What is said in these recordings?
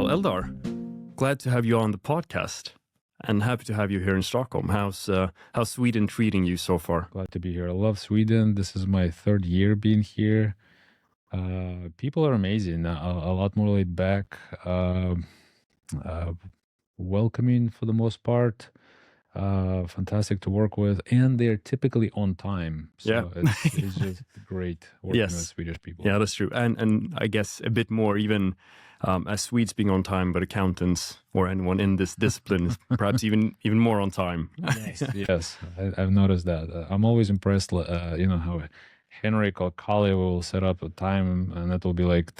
Well, Eldar, glad to have you on the podcast and happy to have you here in Stockholm. How's Sweden treating you so far? Glad to be here. I love Sweden. This is my third year being here. People are amazing. A lot more laid back, welcoming for the most part. Fantastic to work with, and they're typically on time. So it's just great working with Swedish people. Yeah, that's true. And I guess a bit more even as Swedes being on time, but accountants or anyone in this discipline is perhaps even more on time. Yes, I've noticed that. I'm always impressed, how Henrik or Kali will set up a time and it will be like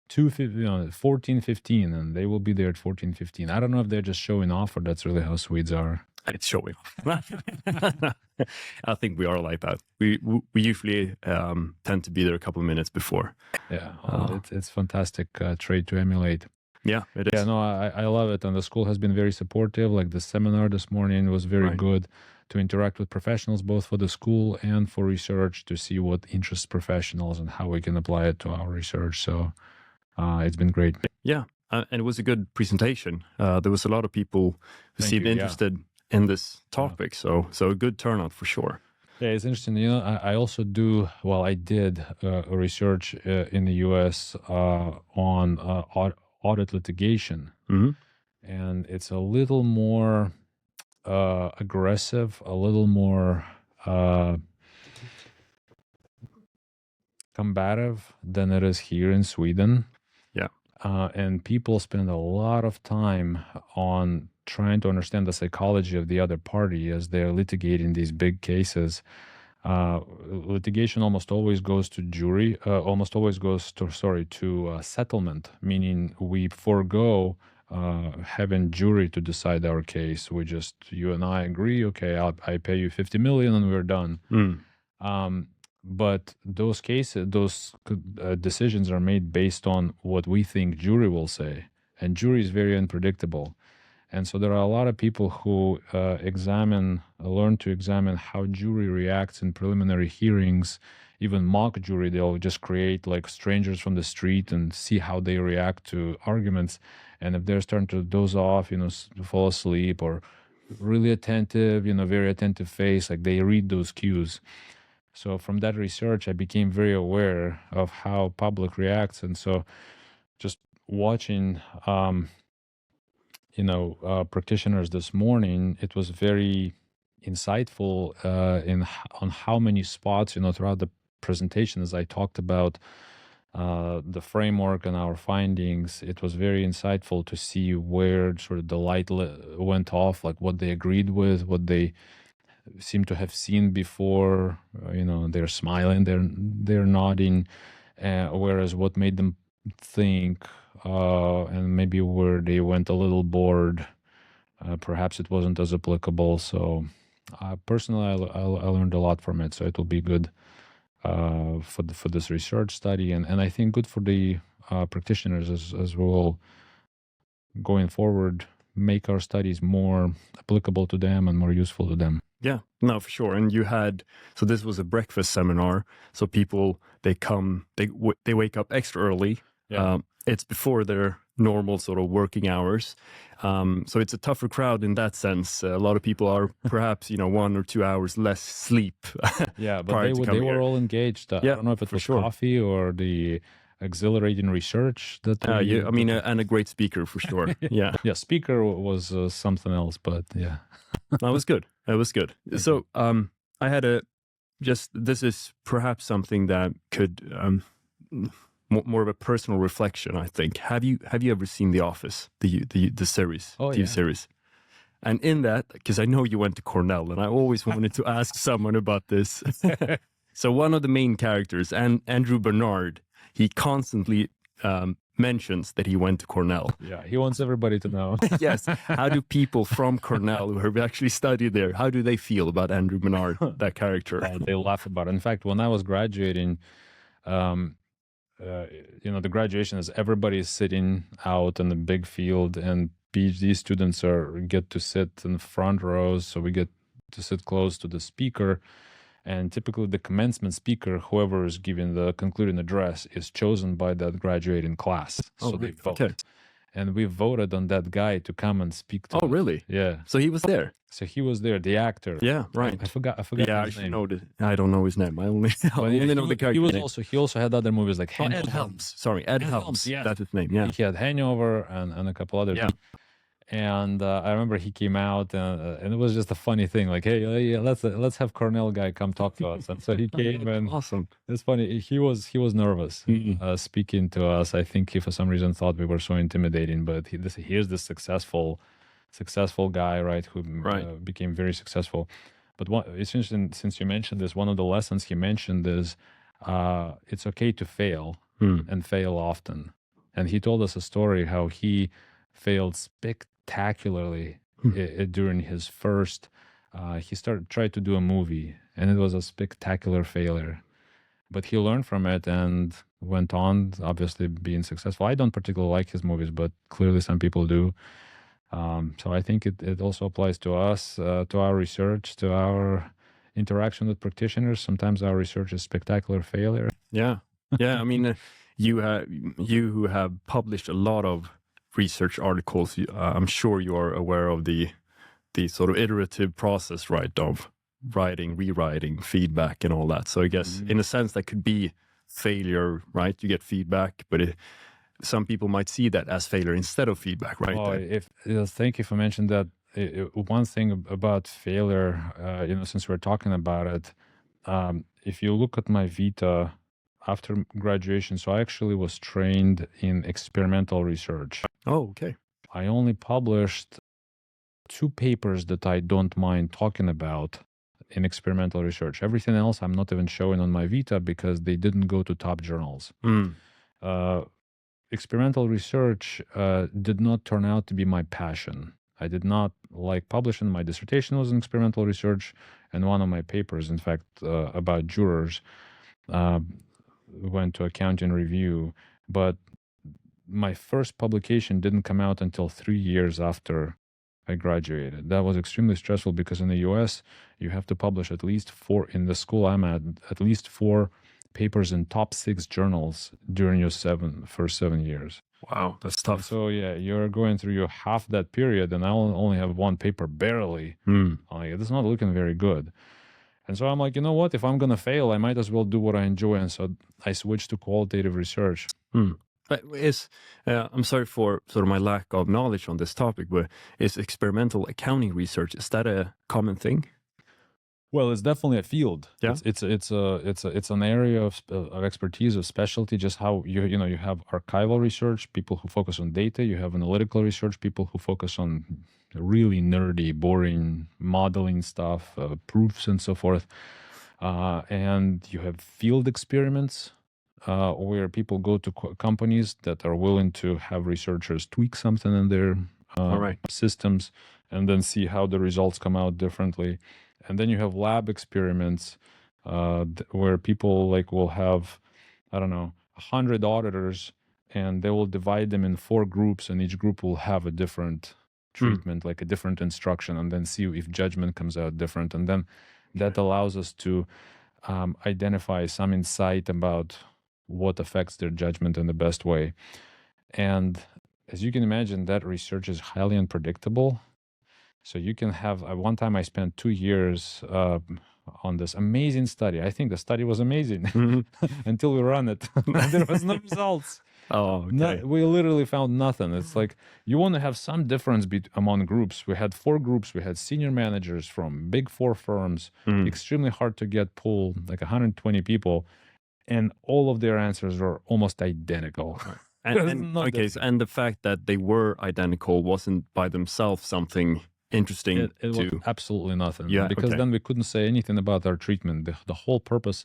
14:15, and they will be there at 14:15. I don't know if they're just showing off or that's really how Swedes are. It's showing off. I think we are like that. We usually tend to be there a couple of minutes before. Yeah, it's fantastic trait to emulate. Yeah, it is. Yeah, no, I love it. And the school has been very supportive. Like the seminar this morning was very good to interact with professionals, both for the school and for research, to see what interests professionals and how we can apply it to our research. So it's been great. Yeah, and it was a good presentation. There was a lot of people who seemed interested in this topic. So a good turnout for sure. Yeah, it's interesting. I also I did research in the U.S. On audit litigation. Mm-hmm. And it's a little more aggressive, a little more combative than it is here in Sweden. Yeah. And people spend a lot of time on trying to understand the psychology of the other party as they're litigating these big cases. Litigation almost always goes to to settlement, meaning we forego having jury to decide our case. You and I agree, okay, I pay you 50 million and we're done. But those decisions are made based on what we think jury will say, and jury is very unpredictable. And so there are a lot of people who learn to examine how jury reacts in preliminary hearings, even mock jury. They'll just create like strangers from the street and see how they react to arguments. And if they're starting to doze off, fall asleep, or really attentive, very attentive face, like they read those cues. So from that research, I became very aware of how public reacts. And so just watching, practitioners this morning, it was very insightful on how many spots, throughout the presentation, as I talked about the framework and our findings. It was very insightful to see where sort of the light went off, like what they agreed with, what they seem to have seen before. They're smiling, they're nodding, whereas what made them think and maybe where they went a little bored, perhaps it wasn't as applicable. So personally, I learned a lot from it. So it will be good for this research study, and I think good for the practitioners as well going forward, make our studies more applicable to them and more useful to them. Yeah, no, for sure. And so this was a breakfast seminar. So people, they wake up extra early. Yeah. It's before their normal sort of working hours. So it's a tougher crowd in that sense. A lot of people are perhaps, 1 or 2 hours less sleep. Yeah, but they were all engaged. I don't know if it was coffee or the exhilarating research that and a great speaker for sure. Yeah. Yeah, speaker was something else, but yeah. That was good. So I had this is perhaps something that could more of a personal reflection, I think. Have you ever seen The Office, the series, TV series? And in that, because I know you went to Cornell, and I always wanted to ask someone about this. So one of the main characters, Andrew Bernard, he constantly mentions that he went to Cornell. Yeah, he wants everybody to know. Yes. How do people from Cornell who have actually studied there, how do they feel about Andrew Bernard, that character? They laugh about it. In fact, when I was graduating, the graduation is everybody is sitting out in the big field, and PhD students get to sit in the front rows, so we get to sit close to the speaker. And typically the commencement speaker, whoever is giving the concluding address, is chosen by that graduating class. So they vote. Okay. and we voted on that guy to come and speak to Oh, us. really? Yeah. So he was there. So he was there, the actor. Yeah, right. I forgot Yeah, I his should name. know the. I don't know his name. I only But yeah, know the character he was name. also he also had other movies like Oh, Ed Hangover. Helms. Sorry, Ed Helms. Helms, yes. That's his name. Yeah. He had Hangover and a couple others. Yeah. And I remember he came out, and it was just a funny thing. Like, hey, yeah, let's have Cornell guy come talk to us. And so he came, and Awesome. it's funny. He was nervous speaking to us. I think he for some reason thought we were so intimidating. But here's this successful guy, right, who became very successful. But it's interesting, since you mentioned this, one of the lessons he mentioned is it's okay to fail and fail often. And he told us a story how he failed spectacularly during his first. He tried to do a movie, and it was a spectacular failure. But he learned from it and went on, obviously being successful. I don't particularly like his movies, but clearly some people do. So I think it also applies to us, to our research, to our interaction with practitioners. Sometimes our research is spectacular failure. Yeah, yeah. I mean, you who have published a lot of research articles. I'm sure you are aware of the sort of iterative process, right? Of writing, rewriting, feedback, and all that. So I guess in a sense that could be failure, right? You get feedback, but some people might see that as failure instead of feedback, right? Thank you for mentioning that. One thing about failure, since we're talking about it, if you look at my vita after graduation, so I actually was trained in experimental research. Oh, okay. I only published 2 papers that I don't mind talking about in experimental research. Everything else I'm not even showing on my vita because they didn't go to top journals. Experimental research did not turn out to be my passion. I did not like publishing. My dissertation was in experimental research, and one of my papers, in fact, about jurors, went to accounting review. But my first publication didn't come out until 3 years after I graduated. That was extremely stressful because in the US, you have to publish at least 4, in the school I'm at least 4 papers in top 6 journals during your first 7 years. Wow, that's tough. So yeah, you're going through your half that period, and I only have 1 paper barely. Like, it's not looking very good. And so I'm like, you know what? If I'm gonna fail, I might as well do what I enjoy. And so I switched to qualitative research. But I'm sorry for sort of my lack of knowledge on this topic, but is experimental accounting research, is that a common thing? Well, it's definitely a field. Yeah. It's an area of expertise, of specialty. Just how you have archival research, people who focus on data. You have analytical research, people who focus on really nerdy, boring modeling stuff, proofs, and so forth. And you have field experiments, where people go to companies that are willing to have researchers tweak something in their systems, and then see how the results come out differently. And then you have lab experiments, where people will have, 100 auditors, and they will divide them in 4 groups, and each group will have a different treatment, like a different instruction, and then see if judgment comes out different. And then that allows us to identify some insight about what affects their judgment in the best way. And as you can imagine, that research is highly unpredictable. So you can have, one time I spent 2 years on this amazing study. I think the study was amazing until we ran it. There was no results. Oh, okay. We literally found nothing. It's like, you want to have some difference among groups. We had 4 groups. We had senior managers from big 4 firms, extremely hard to get pulled, like 120 people. And all of their answers were almost identical. And the fact that they were identical wasn't by themselves something interesting. It was absolutely nothing. Yeah, because then we couldn't say anything about our treatment. The whole purpose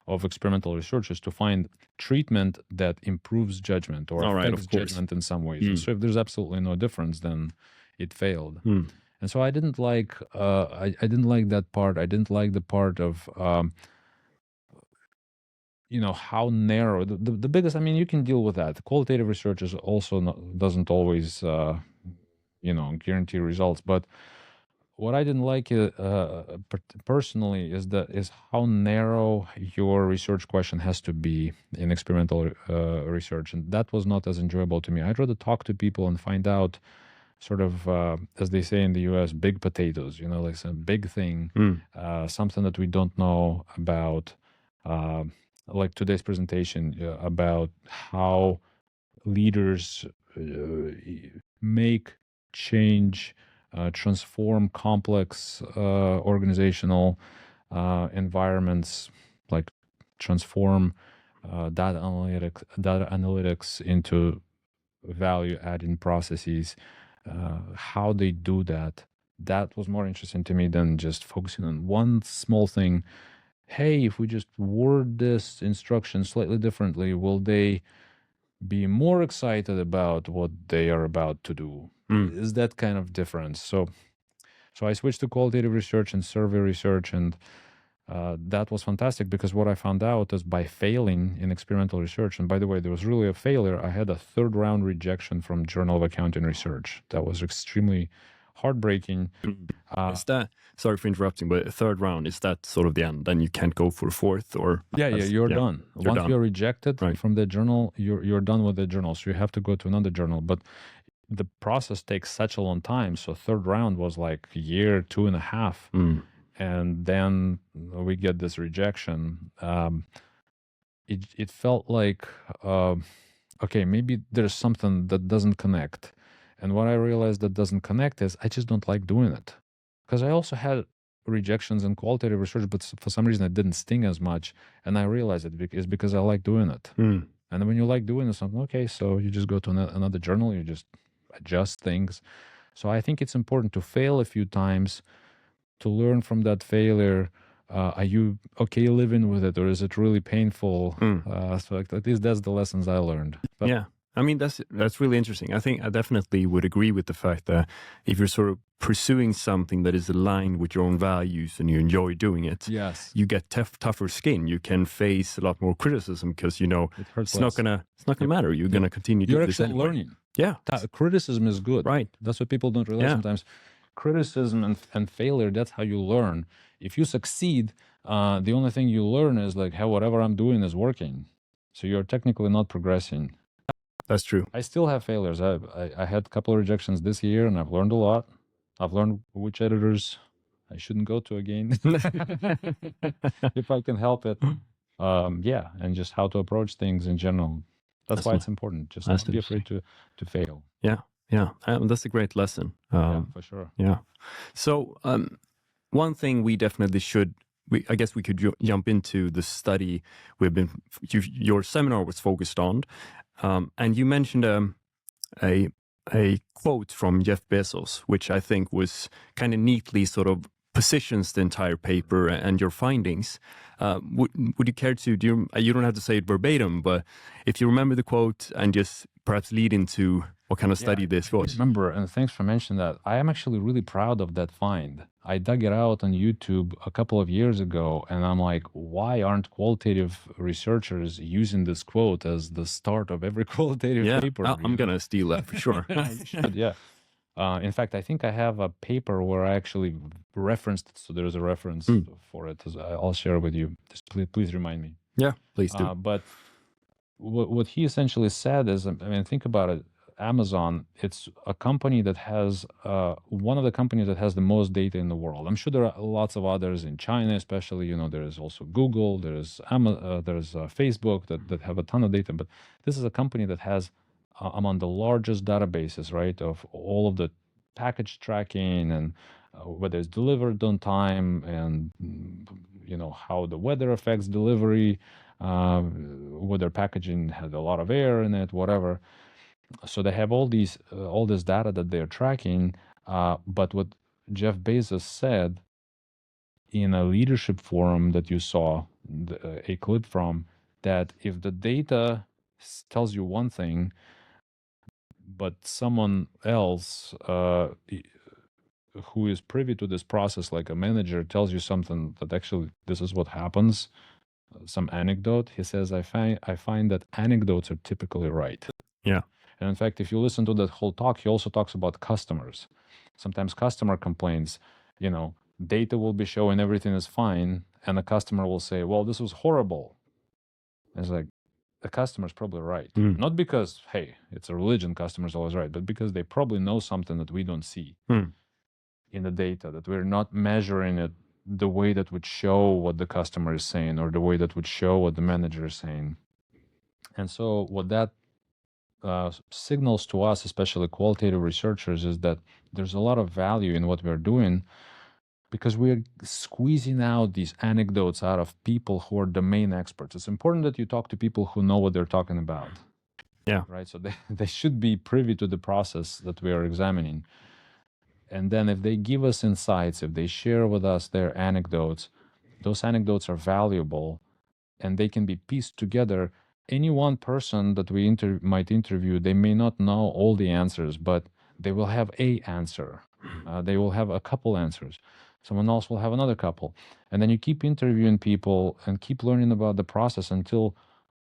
of experimental research is to find treatment that improves judgment or affects judgment in some ways. So if there's absolutely no difference, then it failed. And so I didn't like I didn't like that part. I didn't like the part of how narrow the biggest. I mean, you can deal with that. Qualitative research is also doesn't always guarantee results, but what I didn't like personally is how narrow your research question has to be in experimental research, and that was not as enjoyable to me. I'd rather talk to people and find out sort of, as they say in the US, big potatoes, like some big thing, something that we don't know about, like today's presentation about how leaders make change, transform complex organizational environments, like transform data analytics into value adding processes. How they do that, that was more interesting to me than just focusing on one small thing. Hey, if we just word this instruction slightly differently, will they be more excited about what they are about to do? Is that kind of difference? So I switched to qualitative research and survey research, and that was fantastic, because what I found out is by failing in experimental research, and by the way, there was really a failure. I had a third round rejection from Journal of Accounting Research. That was extremely heartbreaking. Is that, sorry for interrupting, but third round, is that sort of the end? Then you can't go for fourth, or? You're done. Once done. you're rejected from the journal, you're done with the journal. So you have to go to another journal. But the process takes such a long time. So third round was like a year, 2.5. And then we get this rejection. It felt like, okay, maybe there's something that doesn't connect. And what I realized that doesn't connect is I just don't like doing it. Because I also had rejections in qualitative research, but for some reason it didn't sting as much. And I realized it's because I like doing it. And then when you like doing something, okay, so you just go to another journal, you just adjust things. So I think it's important to fail a few times, to learn from that failure. Are you okay living with it, or is it really painful? So at least that's the lessons I learned. But yeah, I mean, that's really interesting. I think I definitely would agree with the fact that if you're sort of pursuing something that is aligned with your own values and you enjoy doing it, yes, you get tougher skin. You can face a lot more criticism, because it hurts it's not gonna matter. You're gonna continue You're doing this actually anyway. learning. Yeah, criticism is good. right. That's what people don't realize sometimes. Criticism and failure, that's how you learn. If you succeed, the only thing you learn is like, hey, whatever I'm doing is working. So you're technically not progressing. That's true. I still have failures. I had a couple of rejections this year, and I've learned a lot. I've learned which editors I shouldn't go to again if I can help it. And just how to approach things in general. That's why it's important. Just not be afraid to fail. Yeah, that's a great lesson. For sure. Yeah. So one thing we definitely should, I guess we could jump into the study your seminar was focused on, and you mentioned a quote from Jeff Bezos, which I think was kind of neatly sort of positions the entire paper and your findings. Would you care to, you don't have to say it verbatim, but if you remember the quote and just perhaps lead into what kind of study this was. I remember, and thanks for mentioning that. I am actually really proud of that find. I dug it out on YouTube a couple of years ago, and I'm like, why aren't qualitative researchers using this quote as the start of every qualitative paper? I'm going to steal that for sure. You should, yeah. In fact, I think I have a paper where I actually referenced it, so there's a reference for it. I'll share with you. Just please remind me. Yeah, please do. But what he essentially said is, I mean, think about it. Amazon, it's a company that has one of the companies that has the most data in the world. I'm sure there are lots of others in China, especially. There is also Google, there's Facebook that have a ton of data. But this is a company that has among the largest databases, right, of all of the package tracking and whether it's delivered on time, and how the weather affects delivery, whether packaging has a lot of air in it, whatever. So they have all this data that they're tracking. But what Jeff Bezos said in a leadership forum that you saw a clip from, that if the data tells you one thing, but someone else who is privy to this process, like a manager, tells you something that actually this is what happens, some anecdote, he says, I find that anecdotes are typically right. Yeah. And in fact, if you listen to that whole talk, he also talks about customers. Sometimes customer complaints, data will be showing everything is fine, and the customer will say, well, this was horrible. It's like, the customer's probably right. Not because, hey, it's a religion, customer's always right, but because they probably know something that we don't see in the data, that we're not measuring it the way that would show what the customer is saying, or the way that would show what the manager is saying. And so what that signals to us, especially qualitative researchers, is that there's a lot of value in what we're doing, because we're squeezing out these anecdotes out of people who are domain experts. It's important that you talk to people who know what they're talking about. Yeah. Right. So they should be privy to the process that we are examining. And then if they give us insights, if they share with us their anecdotes, those anecdotes are valuable and they can be pieced together. Any one person that we might interview, they may not know all the answers, but they will have a answer. They will have a couple answers. Someone else will have another couple. And then you keep interviewing people and keep learning about the process until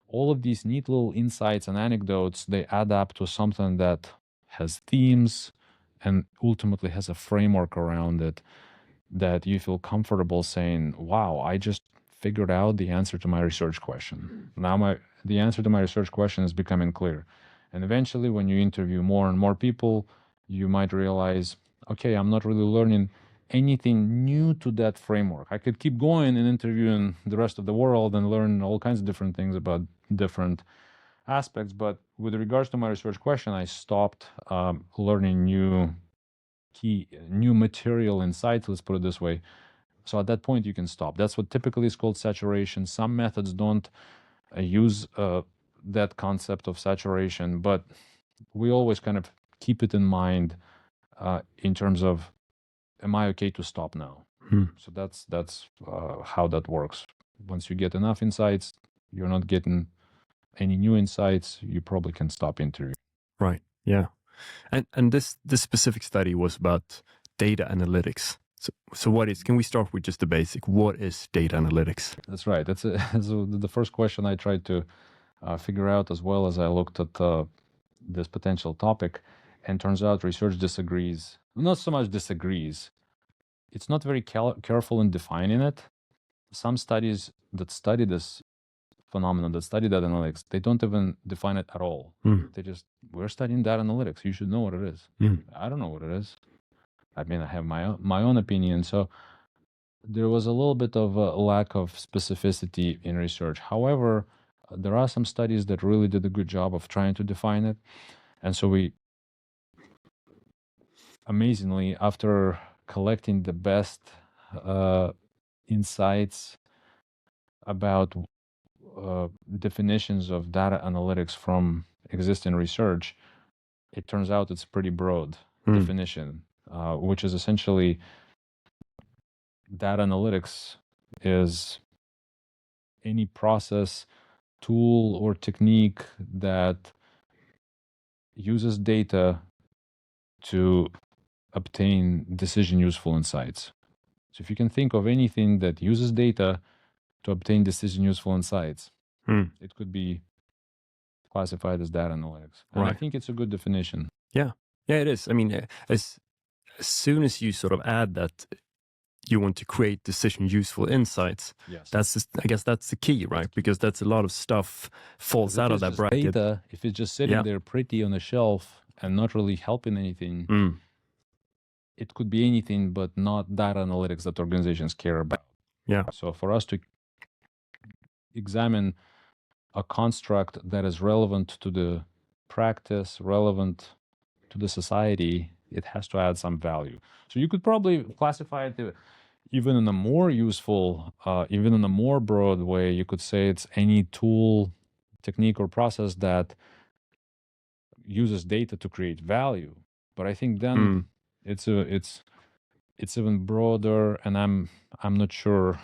all of these neat little insights and anecdotes, they add up to something that has themes and ultimately has a framework around it that you feel comfortable saying, wow, I just figured out the answer to my research question. Now the answer to my research question is becoming clear. And eventually, when you interview more and more people, you might realize, okay, I'm not really learning anything new to that framework. I could keep going and interviewing the rest of the world and learn all kinds of different things about different aspects. But with regards to my research question, I stopped learning new material insights, let's put it this way. So at that point, you can stop. That's what typically is called saturation. Some methods don't use that concept of saturation, but we always kind of keep it in mind in terms of, am I okay to stop now? So that's how that works. Once you get enough insights, you're not getting any new insights, you probably can stop interviewing. Right. Yeah. And this specific study was about data analytics. So what is, can we start with just the basic? What is data analytics? That's right. That's the first question I tried to figure out as well as I looked at this potential topic. And turns out research disagrees. Not so much disagrees. It's not very careful in defining it. Some studies that study this phenomenon, that study data analytics, they don't even define it at all. They just, we're studying data analytics. You should know what it is. I don't know what it is. I mean, I have my own opinion. So there was a little bit of a lack of specificity in research. However, there are some studies that really did a good job of trying to define it. And so we, amazingly, after collecting the best insights about definitions of data analytics from existing research, it turns out it's a pretty broad definition, which is essentially data analytics is any process, tool, or technique that uses data to obtain decision useful insights. So if you can think of anything that uses data to obtain decision useful insights, it could be classified as data analytics. And I think it's a good definition. Yeah, it is. I mean, as soon as you sort of add that you want to create decision useful insights, that's just, I guess that's the key, right? Because that's a lot of stuff falls out of that bracket. Data, if it's just sitting there pretty on the shelf and not really helping anything, it could be anything but not data analytics that organizations care about. Yeah. So for us to examine a construct that is relevant to the practice, relevant to the society, it has to add some value. So you could probably classify it even in a more useful, even in a more broad way. You could say it's any tool, technique, or process that uses data to create value. But I think then it's even broader, and I'm not sure.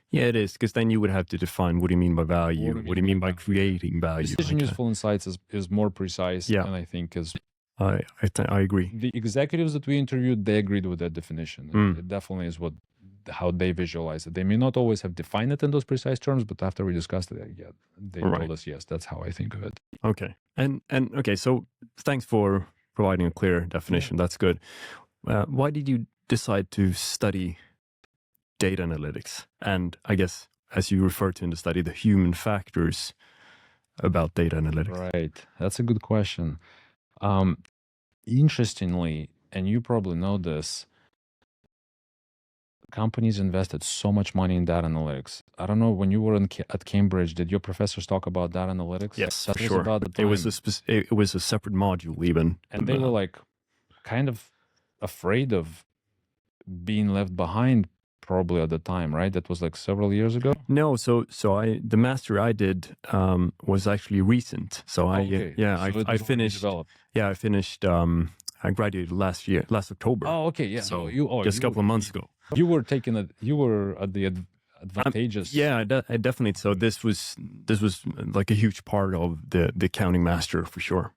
Yeah, it is, because then you would have to define, what do you mean by value? What do you mean by creating value? Decision useful insights is more precise, and I think is. I agree. The executives that we interviewed, they agreed with that definition. It definitely is how they visualize it. They may not always have defined it in those precise terms, but after we discussed it, they told us, yes, that's how I think of it. Okay. And okay, so thanks for providing a clear definition. That's good. Why did you decide to study data analytics? And I guess, as you refer to in the study, the human factors about data analytics. Right. That's a good question. Interestingly, and you probably know this, companies invested so much money in data analytics. I don't know, when you were at Cambridge, did your professors talk about data analytics? Yes, That for was sure. about the It was time. it was a separate module even. And they were like kind of afraid of being left behind probably at the time, right? That was like several years ago. No, so the master I did was actually recent. So I Okay. yeah, So it was I already finished. developed. Yeah, I finished. I graduated last October. Oh, okay. Yeah. So No, just a couple of months ago. you were you were at the advantageous. Yeah, I definitely. So this was like a huge part of the accounting master for sure.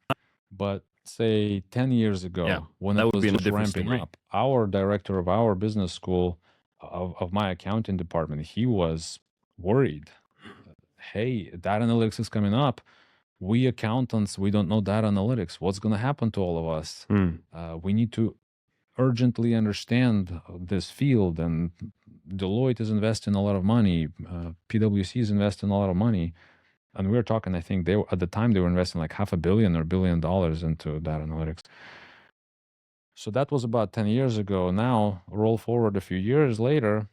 But say 10 years ago, Yeah, when that it would was be a just different ramping story. up, our director of our business school of my accounting department, he was worried. Hey, data analytics is coming up. We accountants, we don't know data analytics. What's going to happen to all of us? We need to urgently understand this field, and Deloitte is investing a lot of money. PwC is investing a lot of money. And we were talking, I think at the time they were investing like $500 million or $1 billion into data analytics. So that was about 10 years ago. Now, roll forward a few years later,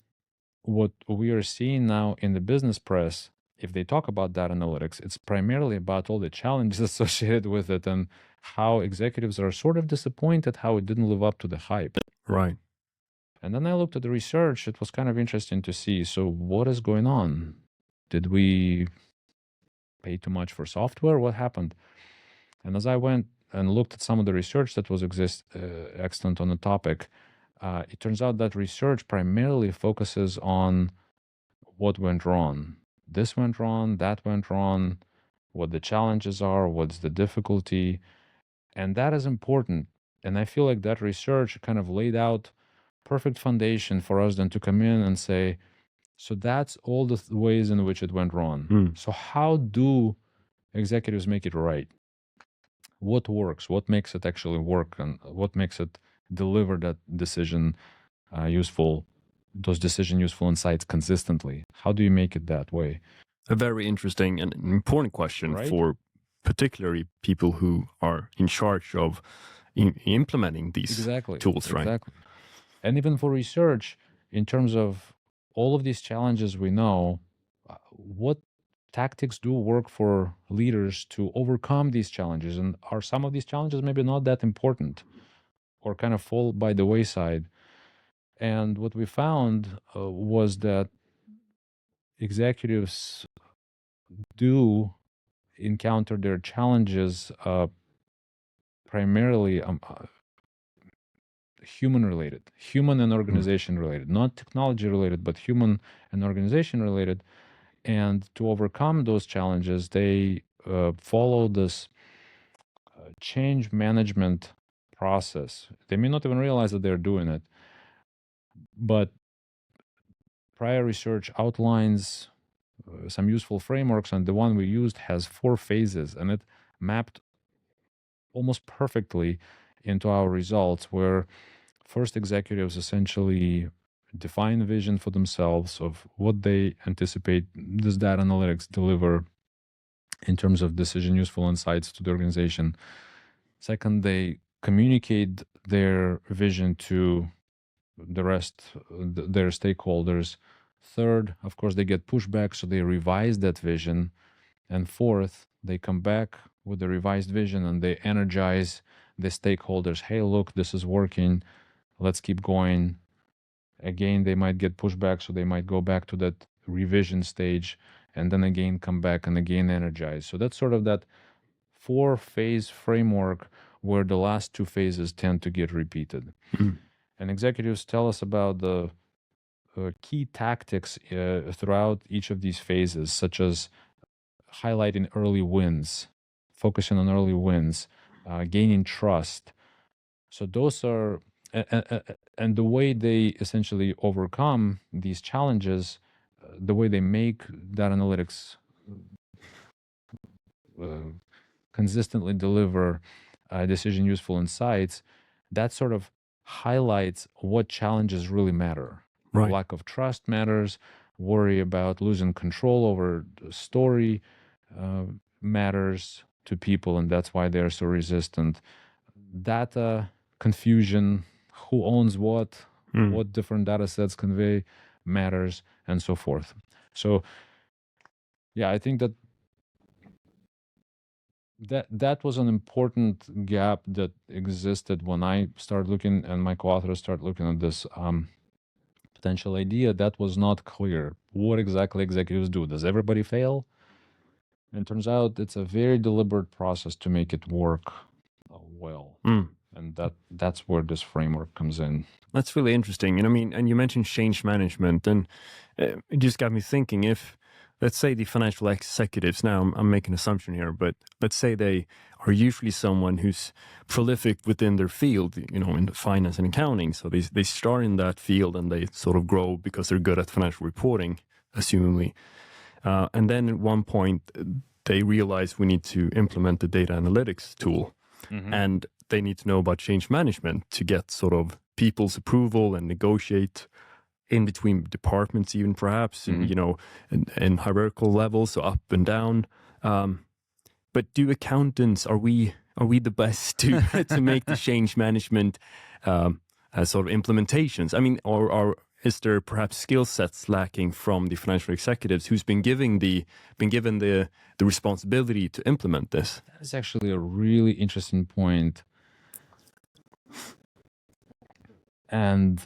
what we are seeing now in the business press, if they talk about data analytics, it's primarily about all the challenges associated with it and how executives are sort of disappointed how it didn't live up to the hype. Right. And then I looked at the research. It was kind of interesting to see. So what is going on? Did we pay too much for software? What happened? And as I went and looked at some of the research that was extant on the topic, it turns out that research primarily focuses on what went wrong. This went wrong, that went wrong, what the challenges are, what's the difficulty. And that is important. And I feel like that research kind of laid out perfect foundation for us then to come in and say, so that's all the ways in which it went wrong. So how do executives make it right? What works? What makes it actually work? And what makes it deliver that decision useful, those decision useful insights consistently? How do you make it that way? A very interesting and important question, Right? for particularly people who are in charge of implementing these tools, right? Exactly. And even for research, in terms of all of these challenges we know, what tactics do work for leaders to overcome these challenges? And are some of these challenges maybe not that important or kind of fall by the wayside? And what we found was that executives do encounter their challenges primarily human related, human and organization related, not technology related, but human and organization related. And to overcome those challenges, they follow this change management process. They may not even realize that they're doing it, but prior research outlines some useful frameworks, and the one we used has 4 phases, and it mapped almost perfectly into our results, where first executives essentially define a vision for themselves of what they anticipate this data analytics deliver in terms of decision useful insights to the organization. Second, they communicate their vision to the rest, their stakeholders. Third, of course, they get pushback, so they revise that vision. And fourth, they come back with the revised vision and they energize the stakeholders. Hey, look, this is working. Let's keep going. Again, they might get pushback, so they might go back to that revision stage and then again come back and again energize. So that's sort of that 4-phase framework where the last 2 phases tend to get repeated. And executives tell us about the key tactics throughout each of these phases, such as highlighting early wins, focusing on early wins, gaining trust. So those are, and the way they essentially overcome these challenges, the way they make data analytics consistently deliver decision useful insights, that's sort of highlights what challenges really matter. Right. Lack of trust matters, worry about losing control over the story matters to people, and that's why they're so resistant. Data confusion, who owns what different data sets convey matters, and so forth. So yeah, I think that was an important gap that existed when I started looking and my co-authors started looking at this potential idea. That was not clear. What exactly executives do? Does everybody fail? And it turns out it's a very deliberate process to make it work well. And that's where this framework comes in. That's really interesting. And I mean, and you mentioned change management, and it just got me thinking, if, let's say, the financial executives, now I'm making an assumption here, but let's say they are usually someone who's prolific within their field, in finance and accounting. So they start in that field and they sort of grow because they're good at financial reporting, assumingly. And then at one point, they realize we need to implement the data analytics tool. And they need to know about change management to get sort of people's approval and negotiate in between departments, even perhaps, and in hierarchical levels, so up and down. But do accountants, are we the best to make the change management as sort of implementations? I mean, or is there perhaps skill sets lacking from the financial executives who's been given the responsibility to implement this? That is actually a really interesting point. And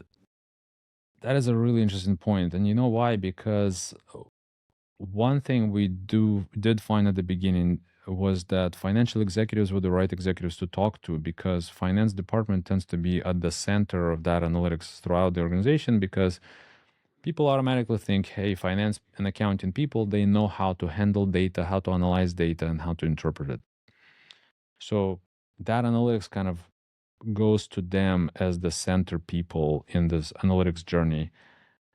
that is a really interesting point. And you know why? Because one thing we did find at the beginning was that financial executives were the right executives to talk to, because finance department tends to be at the center of data analytics throughout the organization, because people automatically think, hey, finance and accounting people, they know how to handle data, how to analyze data, and how to interpret it. So data analytics kind of goes to them as the center people in this analytics journey.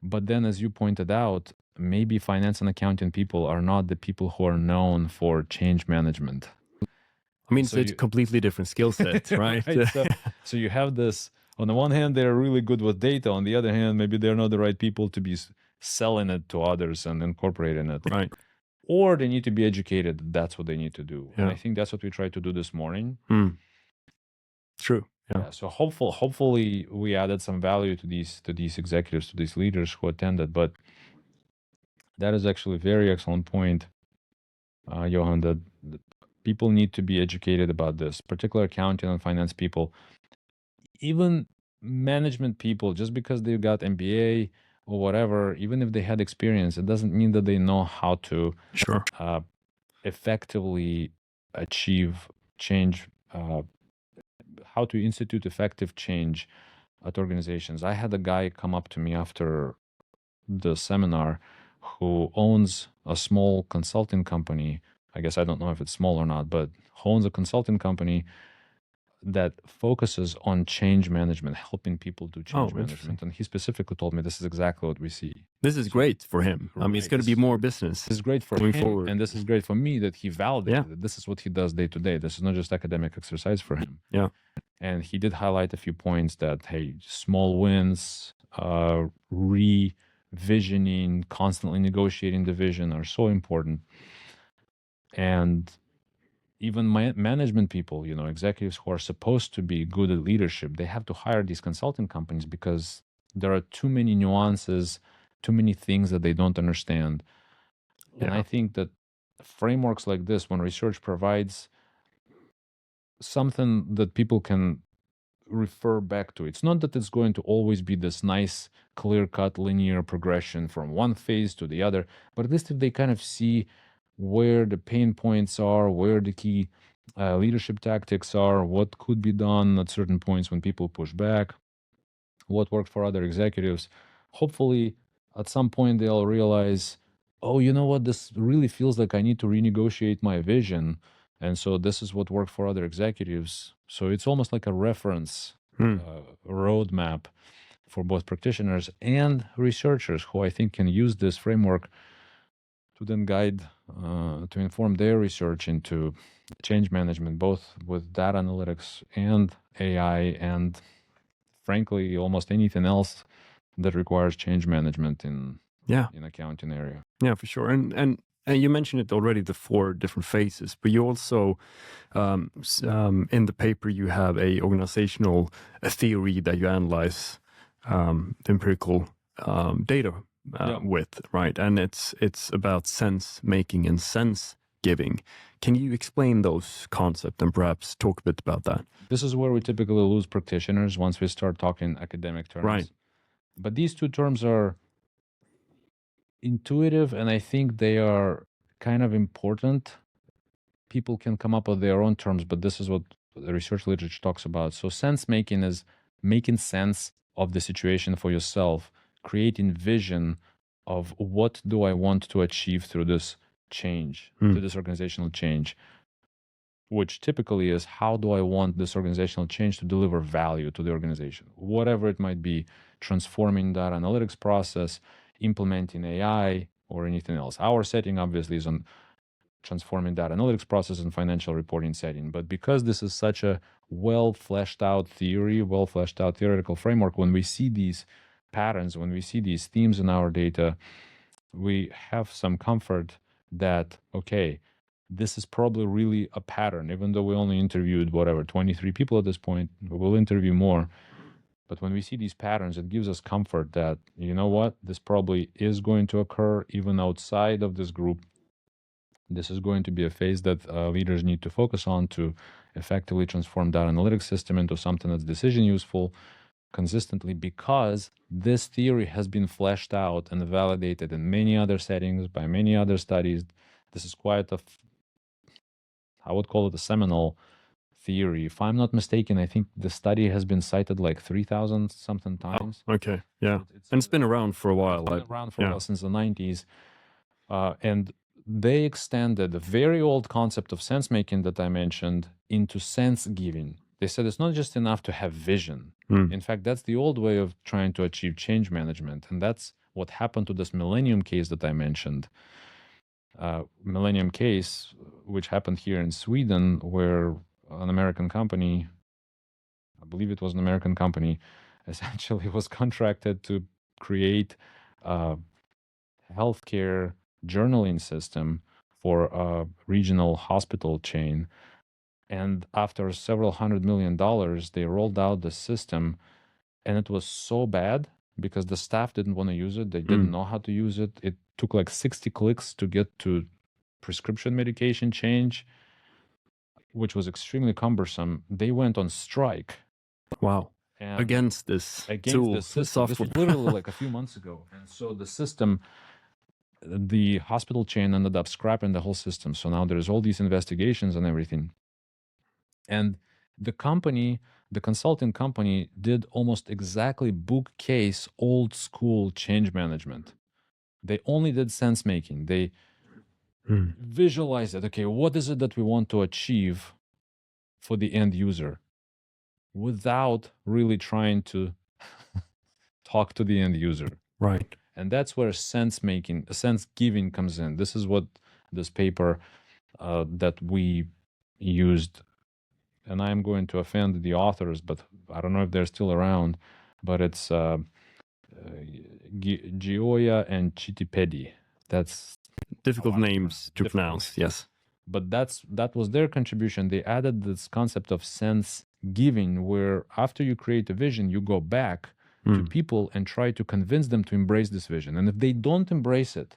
But then, as you pointed out, maybe finance and accounting people are not the people who are known for change management. I mean, so it's a completely different skill set, right? Right? So you have this, on the one hand, they're really good with data. On the other hand, maybe they're not the right people to be selling it to others and incorporating it. Right. Or they need to be educated. That's what they need to do. Yeah. And I think that's what we tried to do this morning. True. Yeah. So hopefully we added some value to these executives, to these leaders who attended. But that is actually a very excellent point, Johan, that people need to be educated about this, particularly accounting and finance people. Even management people, just because they've got MBA or whatever, even if they had experience, it doesn't mean that they know how to effectively achieve change, how to institute effective change at organizations. I had a guy come up to me after the seminar who owns a small consulting company. I guess I don't know if it's small or not, but owns a consulting company that focuses on change management, helping people do change management. And he specifically told me this is exactly what we see. This is great for him. I mean, it's going to be more business. This is great for him, forward. And this is great for me that he validated that this is what he does day to day. This is not just academic exercise for him. Yeah. And he did highlight a few points that, hey, small wins, revisioning, constantly negotiating the vision are so important. And even management people, executives who are supposed to be good at leadership, they have to hire these consulting companies because there are too many nuances, too many things that they don't understand. Yeah. And I think that frameworks like this, when research provides something that people can refer back to, it's not that it's going to always be this nice, clear-cut, linear progression from one phase to the other, but at least if they kind of see where the pain points are, where the key leadership tactics are, what could be done at certain points when people push back, what worked for other executives. Hopefully, at some point, they'll realize, oh, you know what, this really feels like I need to renegotiate my vision. And so this is what worked for other executives. So it's almost like a reference roadmap for both practitioners and researchers who I think can use this framework to then guide, to inform their research into change management, both with data analytics and AI and frankly, almost anything else that requires change management in accounting area. Yeah, for sure. And you mentioned it already, the 4 different phases, but you also, in the paper, you have a organizational theory that you analyze the empirical data with, right? And it's about sense making and sense giving. Can you explain those concepts and perhaps talk a bit about that? This is where we typically lose practitioners once we start talking academic terms. Right. But these 2 terms are intuitive, and I think they are kind of important. People can come up with their own terms, but this is what the research literature talks about. So sense making is making sense of the situation for yourself, creating vision of what do I want to achieve through this change, through this organizational change, which typically is how do I want this organizational change to deliver value to the organization, whatever it might be, transforming that analytics process, implementing AI, or anything else. Our setting obviously is on transforming that analytics process and financial reporting setting. But because this is such a well fleshed out theory, well fleshed out theoretical framework, when we see these patterns, when we see these themes in our data, we have some comfort that, okay, this is probably really a pattern, even though we only interviewed, 23 people at this point. We'll interview more. But when we see these patterns, it gives us comfort that, you know what, this probably is going to occur even outside of this group. This is going to be a phase that leaders need to focus on to effectively transform that analytics system into something that's decision useful consistently, because this theory has been fleshed out and validated in many other settings by many other studies. This is quite I would call it a seminal theory. If I'm not mistaken, I think the study has been cited like 3,000 something times. Oh, okay, yeah. And it's been around for a while. It's been around for a while, since the 90s. And they extended the very old concept of sense making that I mentioned into sense giving. They said it's not just enough to have vision. In fact, that's the old way of trying to achieve change management. And that's what happened to this Millennium case that I mentioned. Millennium case, which happened here in Sweden, where an American company, I believe it was an American company, essentially was contracted to create a healthcare journaling system for a regional hospital chain. And after several $100 million, they rolled out the system, and it was so bad because the staff didn't want to use it. They didn't know how to use it. It took like 60 clicks to get to prescription medication change, which was extremely cumbersome. They went on strike. Wow. Against this system. This was literally like a few months ago. And so the system, the hospital chain ended up scrapping the whole system. So now there's all these investigations and everything. And the company, the consulting company, did almost exactly bookcase old school change management. They only did sense making. They visualized it. Okay, what is it that we want to achieve for the end user, without really trying to talk to the end user. Right. And that's where sense making, sense giving comes in. This is what this paper that we used, and I'm going to offend the authors, but I don't know if they're still around, but it's Gioia and Chittipeddi. That's difficult names to pronounce, yes. But that was their contribution. They added this concept of sense giving, where after you create a vision, you go back to people and try to convince them to embrace this vision. And if they don't embrace it,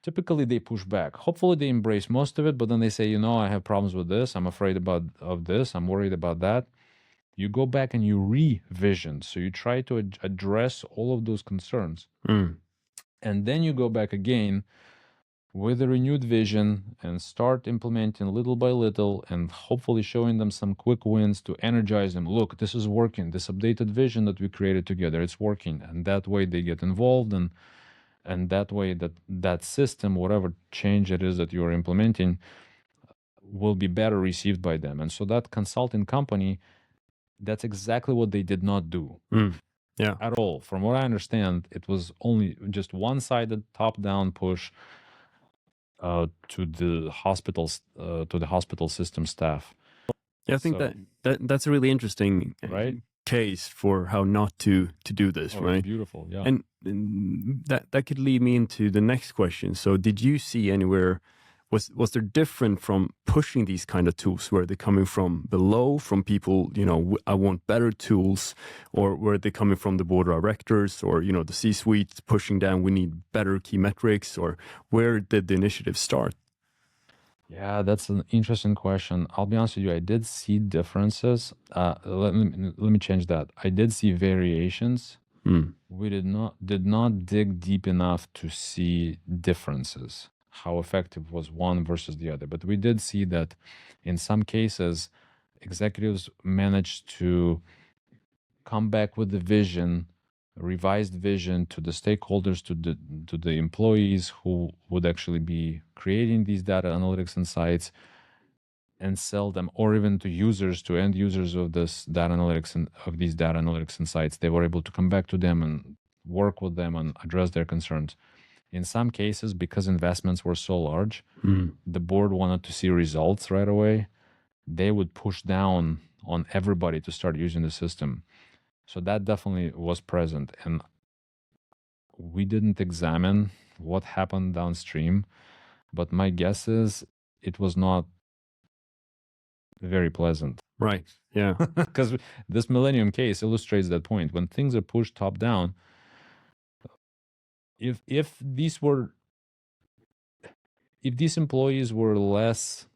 typically they push back. Hopefully they embrace most of it, but then they say, you know, I have problems with this. I'm afraid of this. I'm worried about that. You go back and you revision. So you try to address all of those concerns. And then you go back again with a renewed vision and start implementing little by little, and hopefully showing them some quick wins to energize them. Look, this is working. This updated vision that we created together, it's working. And that way they get involved, and that way that system, whatever change it is that you're implementing, will be better received by them. And so that consulting company, that's exactly what they did not do. At all. From what I understand, it was only just one-sided top-down push to the hospital system staff. Yeah, I think that's really interesting, right? case for how not to do this, Oh, right? it's beautiful. Yeah. And that could lead me into the next question. So did you see anywhere, was there different from pushing these kind of tools? Were they coming from below, from people, I want better tools, or were they coming from the board of directors or, the C-suite pushing down, we need better key metrics, or where did the initiative start? Yeah, that's an interesting question. I'll be honest with you, I did see differences. Let me change that. I did see variations. We did not dig deep enough to see differences, how effective was one versus the other. But we did see that in some cases, executives managed to come back with the vision, revised vision to the stakeholders, to the employees who would actually be creating these data analytics insights, and sell them, or even to users, to end users of this data analytics and of these data analytics insights. They were able to come back to them and work with them and address their concerns. In some cases, because investments were so large, the board wanted to see results right away. They would push down on everybody to start using the system. So that definitely was present. And we didn't examine what happened downstream, but my guess is it was not very pleasant. Right. Yeah. Because this Millennium case illustrates that point. When things are pushed top down, if these employees were less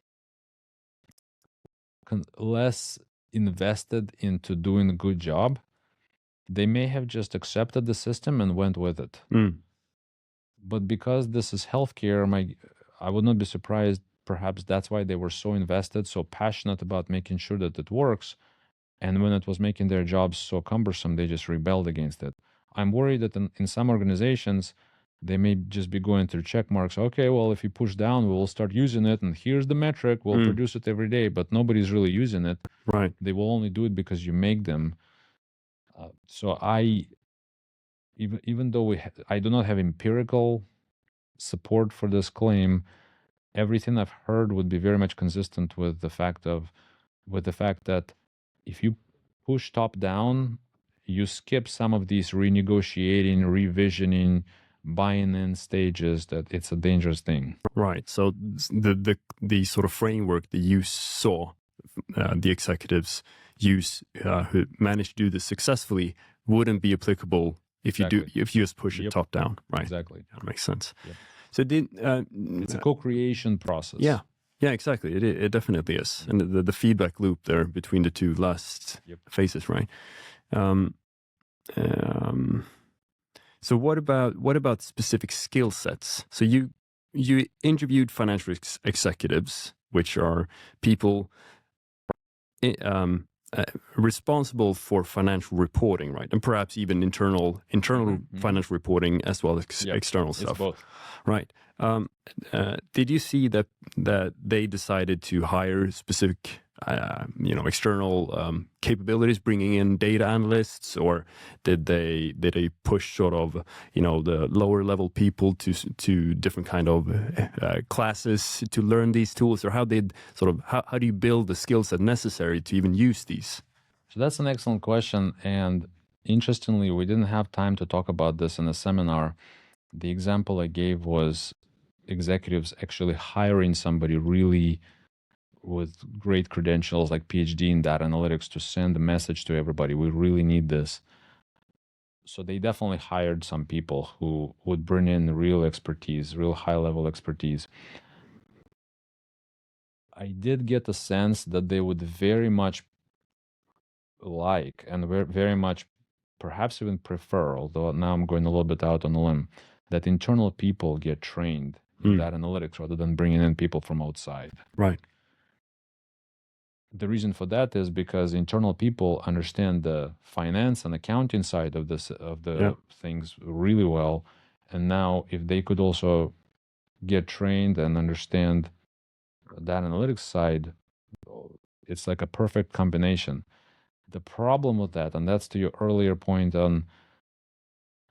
invested into doing a good job, they may have just accepted the system and went with it. But because this is healthcare, I would not be surprised. Perhaps that's why they were so invested, so passionate about making sure that it works. And when it was making their jobs so cumbersome, they just rebelled against it. I'm worried that in some organizations, they may just be going through check marks. Okay, well, if you push down, we'll start using it. And here's the metric. We'll produce it every day, but nobody's really using it. Right. They will only do it because you make them. So even though I do not have empirical support for this claim, everything I've heard would be very much consistent with the fact that if you push top down, you skip some of these renegotiating, revisioning, buying in stages. That it's a dangerous thing. Right. So the sort of framework that you saw the executives use who managed to do this successfully wouldn't be applicable if you just push it top down. Right. Exactly. That makes sense. Yep. So it's a co-creation process. Yeah. Yeah, exactly. It definitely is. And the feedback loop there between the two last phases, right? So what about specific skill sets? So you interviewed financial executives, which are people responsible for financial reporting, right? And perhaps even internal financial reporting as well as external stuff. It's both. Right. Did you see that they decided to hire specific, external capabilities, bringing in data analysts, or did they push sort of, the lower level people to different kind of classes to learn these tools, or how do you build the skill set necessary to even use these? So that's an excellent question, and interestingly, we didn't have time to talk about this in a seminar. The example I gave was executives actually hiring somebody really with great credentials like PhD in data analytics to send a message to everybody. We really need this. So they definitely hired some people who would bring in real expertise, real high-level expertise. I did get the sense that they would very much like and very much perhaps even prefer, although now I'm going a little bit out on a limb, that internal people get trained in data analytics rather than bringing in people from outside. Right. The reason for that is because internal people understand the finance and accounting side of the things really well. And now if they could also get trained and understand that analytics side, it's like a perfect combination. The problem with that, and that's to your earlier point on,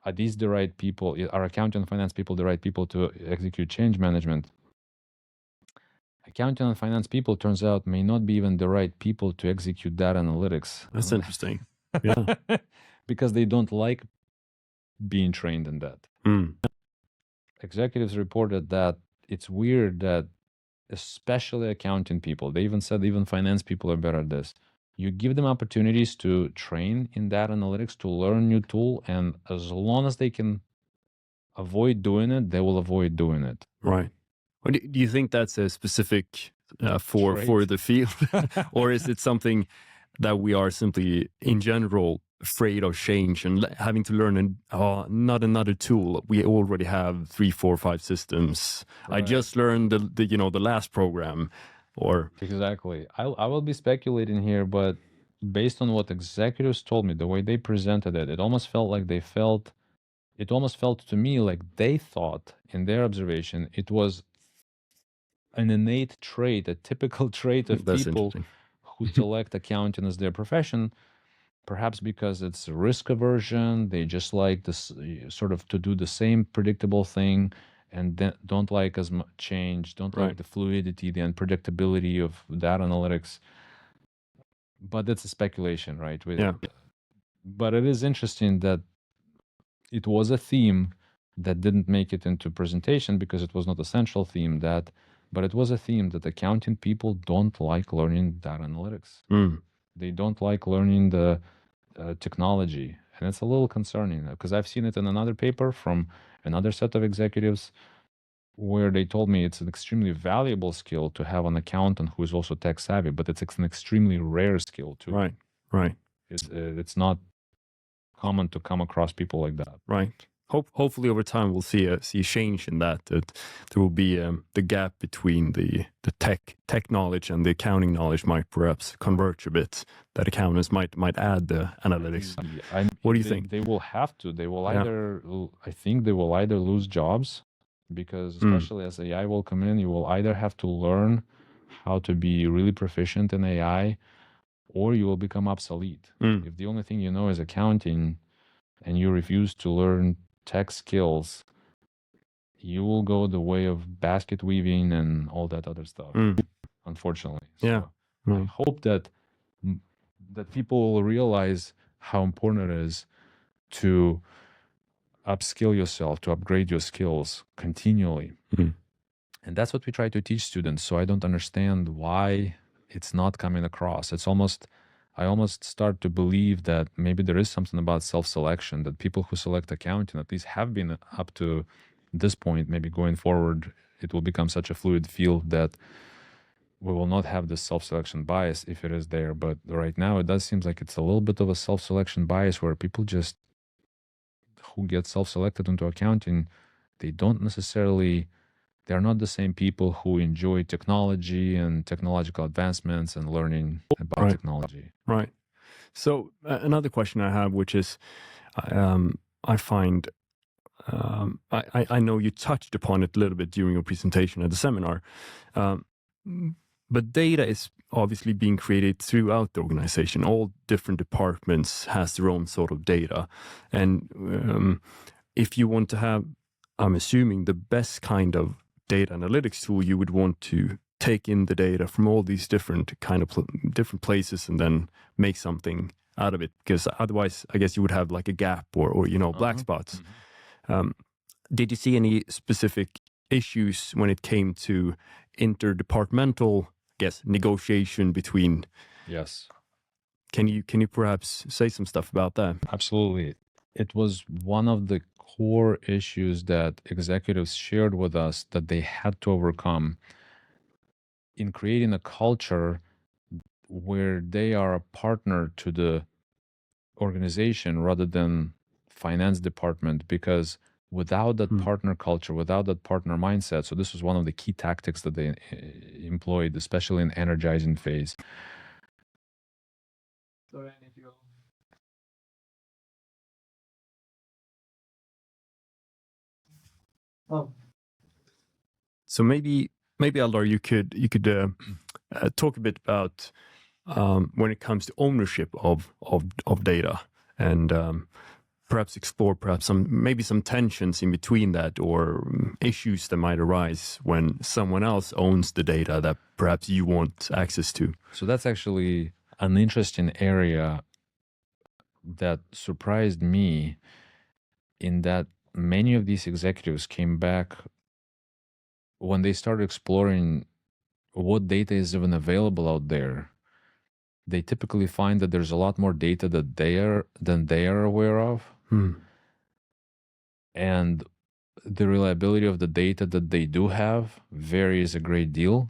are these the right people? Are accounting and finance people the right people to execute change management? Accounting and finance people, turns out, may not be even the right people to execute data analytics. That's interesting. Yeah. because they don't like being trained in that. Mm. Executives reported that it's weird that, especially accounting people, they even said even finance people are better at this. You give them opportunities to train in data analytics, to learn new tool, and as long as they can avoid doing it, they will avoid doing it. Right. Or do you think that's a specific for Trait. the field, or is it something that we are simply in general afraid of change and having to learn not another tool? We already have 3, 4, 5 systems. I Right. just learned the last program, or Exactly. I will be speculating here, but based on what executives told me, the way they presented it, it almost felt to me like they thought, in their observation, it was an innate trait, a typical trait of that's people interesting. who select accounting as their profession, perhaps because it's risk aversion. They just like this sort of to do the same predictable thing, and don't like as much change, don't like Right. the fluidity, the unpredictability of data analytics. But that's a speculation, right? Yeah. But it is interesting that it was a theme that didn't make it into presentation because it was not a central theme, but it was a theme that accounting people don't like learning data analytics. Mm. They don't like learning the technology. And it's a little concerning because I've seen it in another paper from another set of executives where they told me it's an extremely valuable skill to have an accountant who is also tech savvy, but it's an extremely rare skill too. Right. Right. It's not common to come across people like that. Right. Hopefully over time we'll see a change in that. That there will be the gap between the tech knowledge and the accounting knowledge might perhaps converge a bit. That accountants might add the analytics. What do you think? They will have to. They will Yeah. either. I think they will either lose jobs because, especially as AI will come in, you will either have to learn how to be really proficient in AI, or you will become obsolete. If the only thing you know is accounting, and you refuse to learn tech skills, you will go the way of basket weaving and all that other stuff, unfortunately. Yeah. So I hope that people will realize how important it is to upskill yourself, to upgrade your skills continually. And that's what we try to teach students. So I don't understand why it's not coming across. I almost start to believe that maybe there is something about self-selection, that people who select accounting at least have been up to this point. Maybe going forward, it will become such a fluid field that we will not have this self-selection bias if it is there. But right now, it does seem like it's a little bit of a self-selection bias where people just who get self-selected into accounting, they're not the same people who enjoy technology and technological advancements and learning about technology. Right. So another question I have, which is, I find, I know you touched upon it a little bit during your presentation at the seminar, but data is obviously being created throughout the organization. All different departments has their own sort of data, and if you want to have, I'm assuming, the best kind of data analytics tool, you would want to take in the data from all these different kind of different places and then make something out of it, because otherwise I guess you would have like a gap or black spots. Did you see any specific issues when it came to interdepartmental, negotiation between? Yes. Can you perhaps say some stuff about that? Absolutely. It was one of the core issues that executives shared with us that they had to overcome in creating a culture where they are a partner to the organization rather than finance department, because without that partner culture, without that partner mindset, so this was one of the key tactics that they employed, especially in energizing phase. So maybe Eldar, you could talk a bit about when it comes to ownership of data, and perhaps explore some tensions in between that, or issues that might arise when someone else owns the data that perhaps you want access to. So that's actually an interesting area that surprised me in that many of these executives came back when they started exploring what data is even available out there. They typically find that there's a lot more data that than they are aware of. And the reliability of the data that they do have varies a great deal.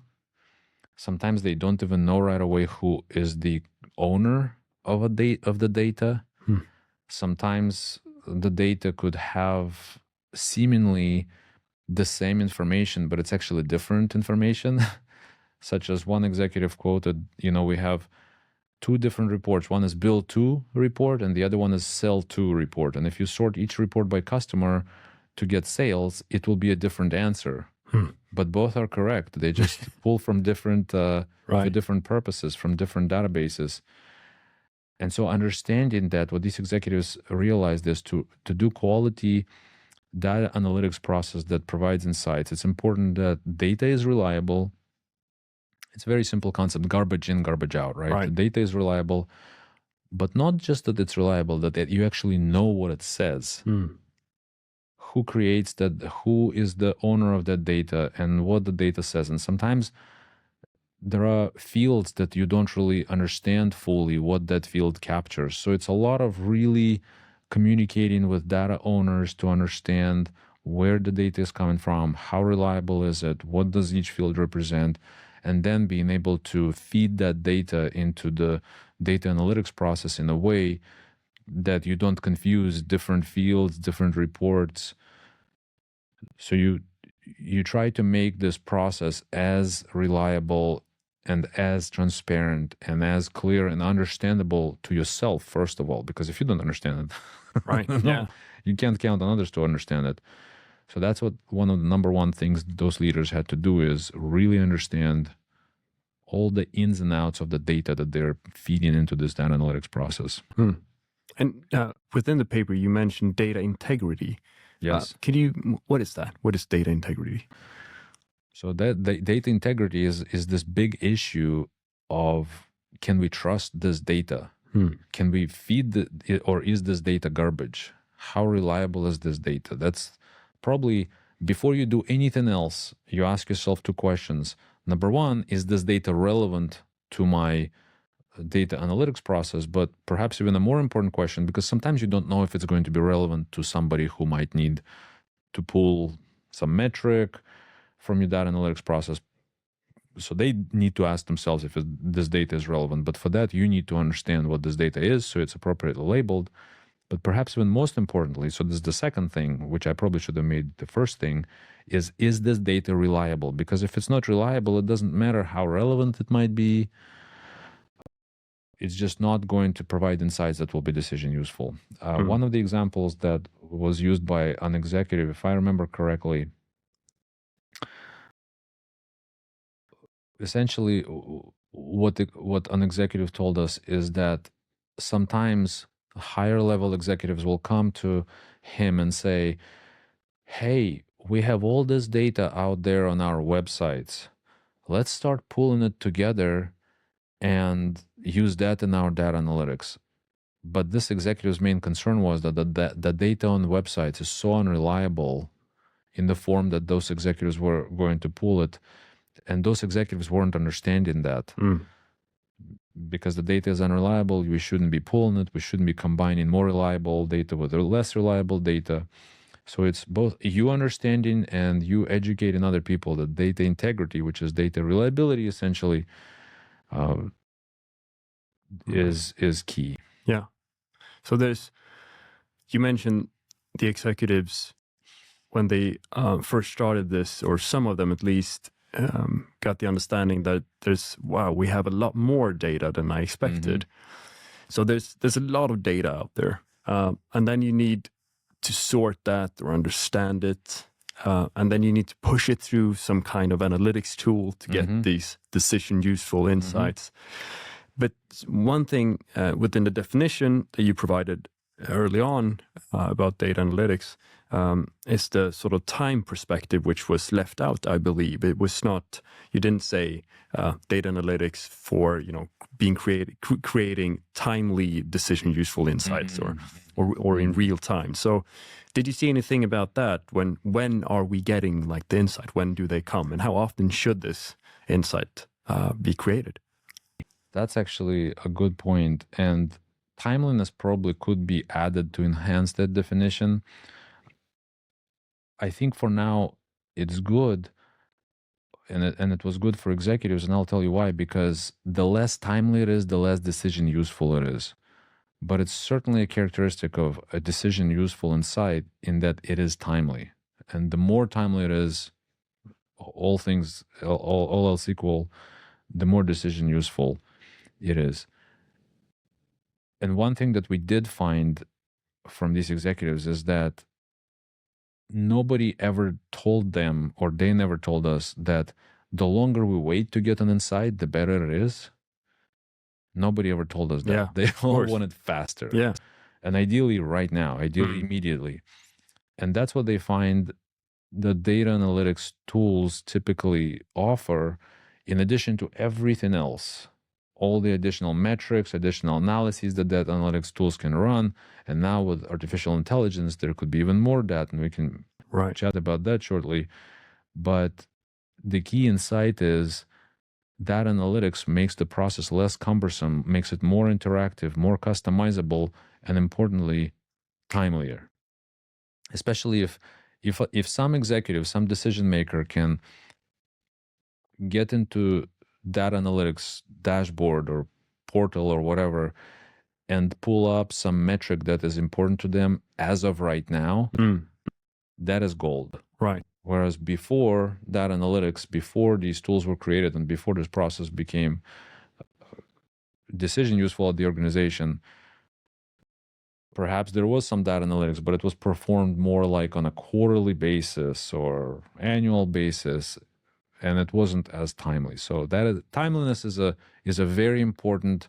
Sometimes they don't even know right away who is the owner of the data. Sometimes the data could have seemingly the same information, but it's actually different information. Such as one executive quoted, we have two different reports. One is bill to report and the other one is sell to report. And if you sort each report by customer to get sales, it will be a different answer. But both are correct. They just pull from different, for different purposes, from different databases. And so understanding that, what these executives realized is to do quality data analytics process that provides insights, it's important that data is reliable. It's a very simple concept, garbage in, garbage out, right? The data is reliable, but not just that it's reliable, that you actually know what it says. Who creates that, who is the owner of that data, and what the data says. And sometimes there are fields that you don't really understand fully what that field captures. So it's a lot of really communicating with data owners to understand where the data is coming from, how reliable is it, what does each field represent, and then being able to feed that data into the data analytics process in a way that you don't confuse different fields, different reports. So you try to make this process as reliable and as transparent and as clear and understandable to yourself, first of all, because if you don't understand it, you can't count on others to understand it. So that's what one of the number one things those leaders had to do, is really understand all the ins and outs of the data that they're feeding into this data analytics process. And within the paper, you mentioned data integrity. Yes. What is that? What is data integrity? So that the data integrity is this big issue of, can we trust this data? Can we feed or is this data garbage? How reliable is this data? That's probably, before you do anything else, you ask yourself two questions. Number one, is this data relevant to my data analytics process? But perhaps even a more important question, because sometimes you don't know if it's going to be relevant to somebody who might need to pull some metric from your data analytics process. So they need to ask themselves if this data is relevant. But for that, you need to understand what this data is, so it's appropriately labeled. But perhaps even most importantly, so this is the second thing, which I probably should have made the first thing, is this data reliable? Because if it's not reliable, it doesn't matter how relevant it might be. It's just not going to provide insights that will be decision useful. One of the examples that was used by an executive, if I remember correctly, essentially what an executive told us is that sometimes higher level executives will come to him and say, hey, we have all this data out there on our websites. Let's start pulling it together and use that in our data analytics. But this executive's main concern was that the data on websites is so unreliable in the form that those executives were going to pull it. And those executives weren't understanding that. Because the data is unreliable, we shouldn't be pulling it. We shouldn't be combining more reliable data with less reliable data. So it's both you understanding and you educating other people that data integrity, which is data reliability, essentially, is key. Yeah. So you mentioned the executives, when they first started this, or some of them at least, got the understanding that we have a lot more data than I expected. So there's a lot of data out there. And then you need to sort that or understand it. And then you need to push it through some kind of analytics tool to get these decision useful insights. But one thing within the definition that you provided early on about data analytics, is the sort of time perspective, which was left out. I believe it was not. You didn't say data analytics for being creating timely decision useful insights or in real time. So, did you see anything about that? When are we getting like the insight? When do they come, and how often should this insight be created? That's actually a good point, and timeliness probably could be added to enhance that definition. I think for now it's good, and it was good for executives, and I'll tell you why. Because the less timely it is, the less decision useful it is. But it's certainly a characteristic of a decision useful insight in that it is timely, and the more timely it is, all else equal, the more decision useful it is. And one thing that we did find from these executives is that nobody ever told them, or they never told us, that the longer we wait to get an insight, the better it is. Nobody ever told us that. Yeah, They all course. wanted faster. Yeah. And ideally right now, ideally immediately. And that's what they find the data analytics tools typically offer, in addition to everything else, all the additional metrics, additional analyses that data analytics tools can run. And now with artificial intelligence, there could be even more data, and we can chat about that shortly. But the key insight is data analytics makes the process less cumbersome, makes it more interactive, more customizable, and importantly, timelier. Especially if some executive, some decision maker can get into data analytics dashboard or portal or whatever and pull up some metric that is important to them as of right now, that is gold. Right. Whereas before data analytics, before these tools were created and before this process became decision useful at the organization, perhaps there was some data analytics, but it was performed more like on a quarterly basis or annual basis, and it wasn't as timely. So timeliness is a very important,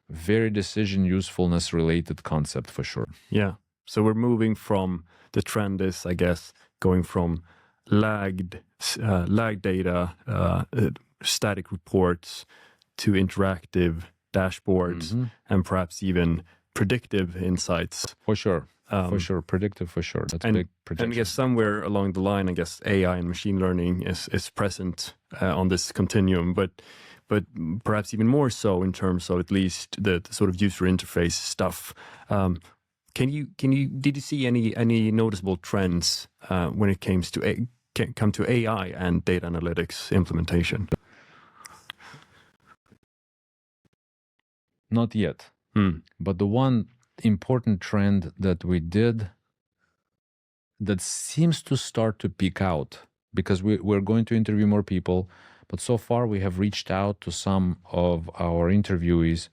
very decision usefulness related concept for sure. Yeah. So we're moving from, the trend is, I guess, going from lagged data, static reports, to interactive dashboards, and perhaps even predictive insights. For sure. For sure. Predictive, for sure. That's and, big projection. And I guess somewhere along the line, I guess AI and machine learning is present on this continuum, but perhaps even more so in terms of at least the sort of user interface stuff. Did you see any noticeable trends when it comes to AI and data analytics implementation? Not yet. But the one important trend that we did that seems to start to peak out, because we're going to interview more people, but so far we have reached out to some of our interviewees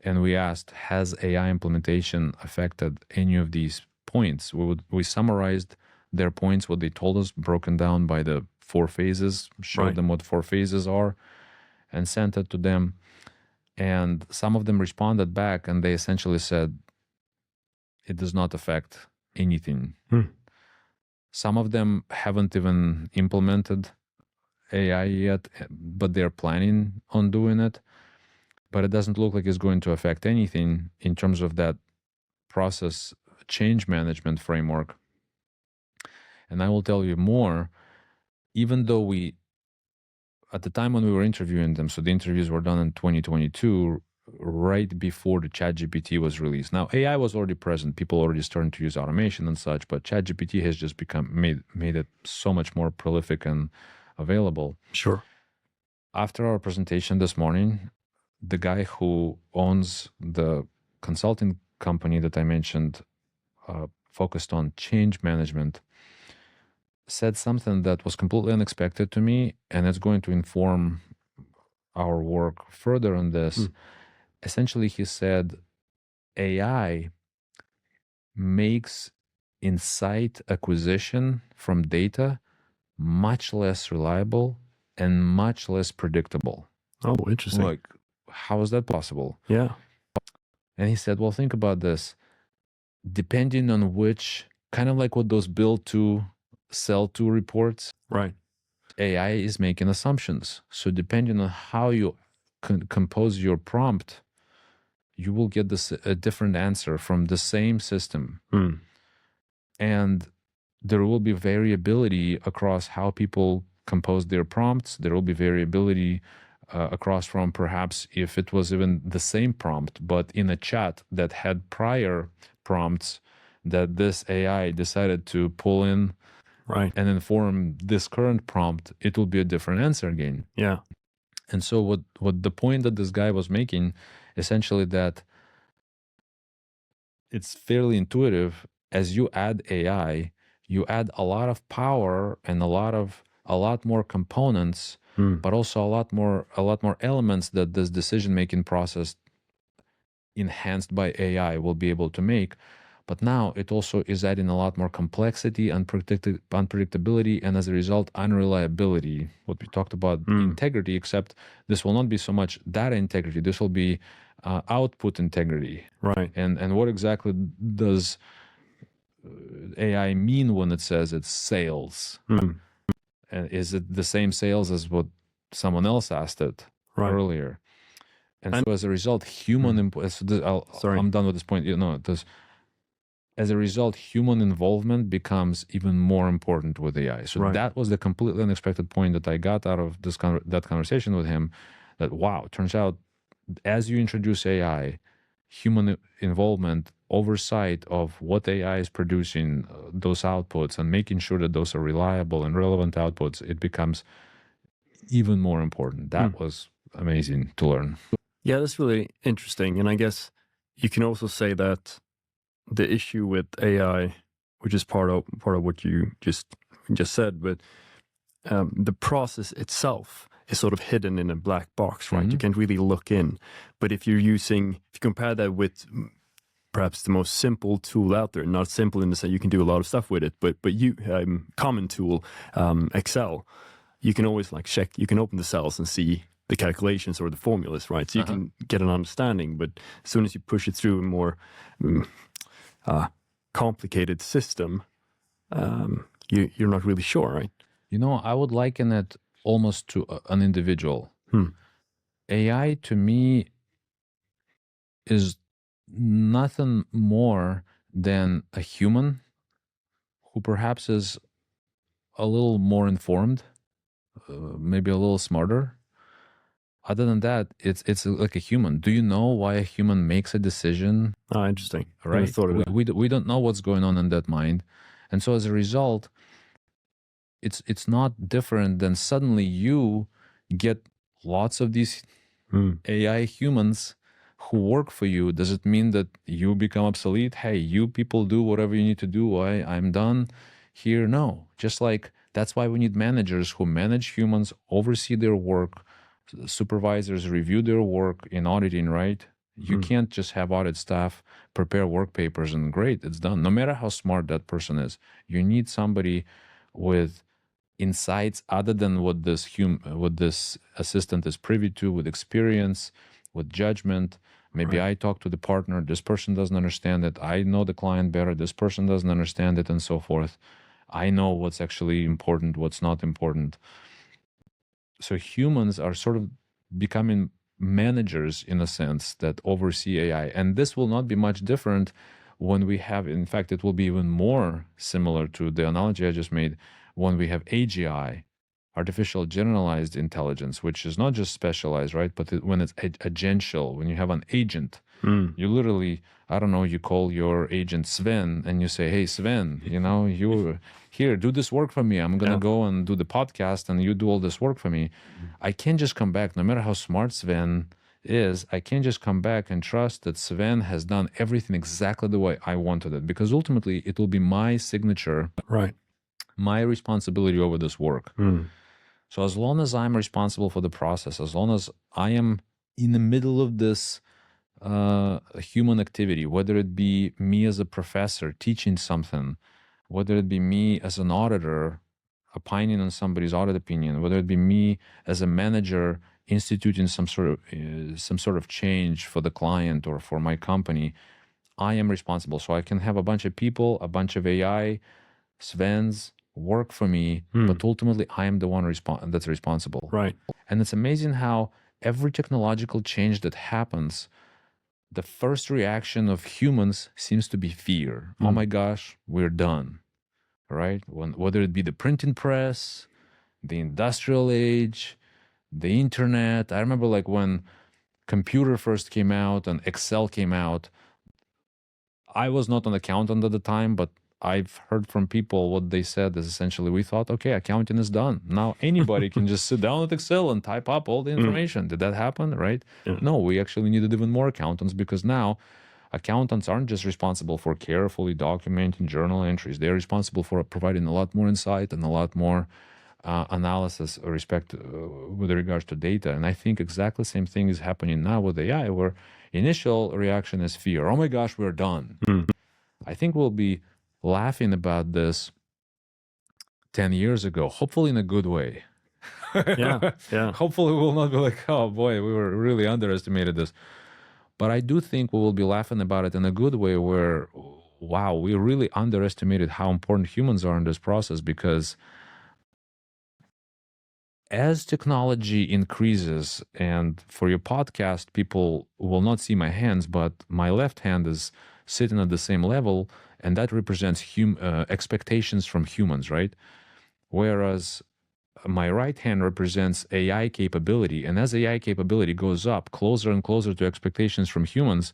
and we asked, has AI implementation affected any of these points? We summarized their points, what they told us, broken down by the 4 phases, showed them what 4 phases are, and sent it to them. And some of them responded back and they essentially said, it does not affect anything. Some of them haven't even implemented AI yet, but they're planning on doing it. But it doesn't look like it's going to affect anything in terms of that process change management framework. And I will tell you more, even though at the time when we were interviewing them, so the interviews were done in 2022, right before the ChatGPT was released. Now, AI was already present. People already starting to use automation and such, but ChatGPT has just made it so much more prolific and available. Sure. After our presentation this morning, the guy who owns the consulting company that I mentioned, focused on change management, said something that was completely unexpected to me, and it's going to inform our work further on this. Essentially, he said, AI makes insight acquisition from data much less reliable and much less predictable. Oh, interesting. Like, how is that possible? Yeah. And he said, well, think about this. Depending on which kind of like what those build to sell to reports. Right. AI is making assumptions. So depending on how you compose your prompt, you will get a different answer from the same system. And there will be variability across how people compose their prompts. There will be variability across from perhaps if it was even the same prompt, but in a chat that had prior prompts that this AI decided to pull in Right. and inform this current prompt, it will be a different answer again. Yeah. And so what the point that this guy was making, essentially, that it's fairly intuitive. As you add AI, you add a lot of power and a lot more components, but also a lot more elements that this decision-making process enhanced by AI will be able to make. But now it also is adding a lot more complexity, unpredictability, and as a result, unreliability. What we talked about, integrity, except this will not be so much data integrity. This will be output integrity. Right. And what exactly does AI mean when it says it's sales? And is it the same sales as what someone else asked it earlier? And so as a result, I'm done with this point. As a result, human involvement becomes even more important with AI. So that was the completely unexpected point that I got out of that conversation with him, that, wow, it turns out as you introduce AI, human involvement, oversight of what AI is producing, those outputs, and making sure that those are reliable and relevant outputs, it becomes even more important. That was amazing to learn. Yeah, that's really interesting. And I guess you can also say that the issue with AI, which is part of what you just said, but the process itself is sort of hidden in a black box, right? You can't really look in. But if you compare that with perhaps the most simple tool out there, not simple in the sense you can do a lot of stuff with it, but common tool, Excel, you can always check, you can open the cells and see the calculations or the formulas, right? So you can get an understanding, but as soon as you push it through a more complicated system, you're not really sure, right? I would liken it almost to an individual. AI to me is nothing more than a human who perhaps is a little more informed, maybe a little smarter. Other than that, it's like a human. Do you know why a human makes a decision? Interesting. Right? We don't know what's going on in that mind. And so as a result, it's not different than suddenly you get lots of these AI humans who work for you. Does it mean that you become obsolete? Hey, you people do whatever you need to do. I'm done here. No, just like that's why we need managers who manage humans, oversee their work, supervisors review their work in auditing, right? You can't just have audit staff prepare work papers and great, it's done. No matter how smart that person is, you need somebody with insights other than what this assistant is privy to, with experience, with judgment. Maybe I talk to the partner, this person doesn't understand it. I know the client better, this person doesn't understand it, and so forth. I know what's actually important, what's not important. So humans are sort of becoming managers in a sense that oversee AI. And this will not be much different when we have, in fact, it will be even more similar to the analogy I just made, when we have AGI, artificial generalized intelligence, which is not just specialized, right? But when it's agential, when you have an agent, you literally, I don't know, you call your agent Sven and you say, hey, Sven, you here, do this work for me. I'm going to go and do the podcast and you do all this work for me. I can't just come back, no matter how smart Sven is, I can't just come back and trust that Sven has done everything exactly the way I wanted it, because ultimately it will be my signature, right? My responsibility over this work. So as long as I'm responsible for the process, as long as I am in the middle of this human activity, whether it be me as a professor teaching something, whether it be me as an auditor opining on somebody's audit opinion, whether it be me as a manager instituting some sort of change for the client or for my company, I am responsible. So I can have a bunch of people, a bunch of AI, Svens work for me, but ultimately I am the one that's responsible. Right. And it's amazing how every technological change that happens, the first reaction of humans seems to be fear. Oh my gosh, we're done, right? Whether it be the printing press, the industrial age, the internet. I remember like when computer first came out and Excel came out, I was not an accountant at the time, but I've heard from people what they said is essentially we thought, okay, accounting is done. Now anybody can just sit down at Excel and type up all the information. Did that happen? Right? Yeah. No, we actually needed even more accountants because now accountants aren't just responsible for carefully documenting journal entries. They're responsible for providing a lot more insight and a lot more analysis with regards to data. And I think exactly the same thing is happening now with AI, where initial reaction is fear. Oh my gosh, we're done. I think we'll be laughing about this 10 years ago, hopefully in a good way. Yeah. Hopefully we'll not be like, oh boy, we were really underestimated this. But I do think we will be laughing about it in a good way where, wow, we really underestimated how important humans are in this process, because as technology increases, and for your podcast, people will not see my hands, but my left hand is sitting at the same level, and that represents expectations from humans, right? Whereas my right hand represents AI capability. And as AI capability goes up closer and closer to expectations from humans,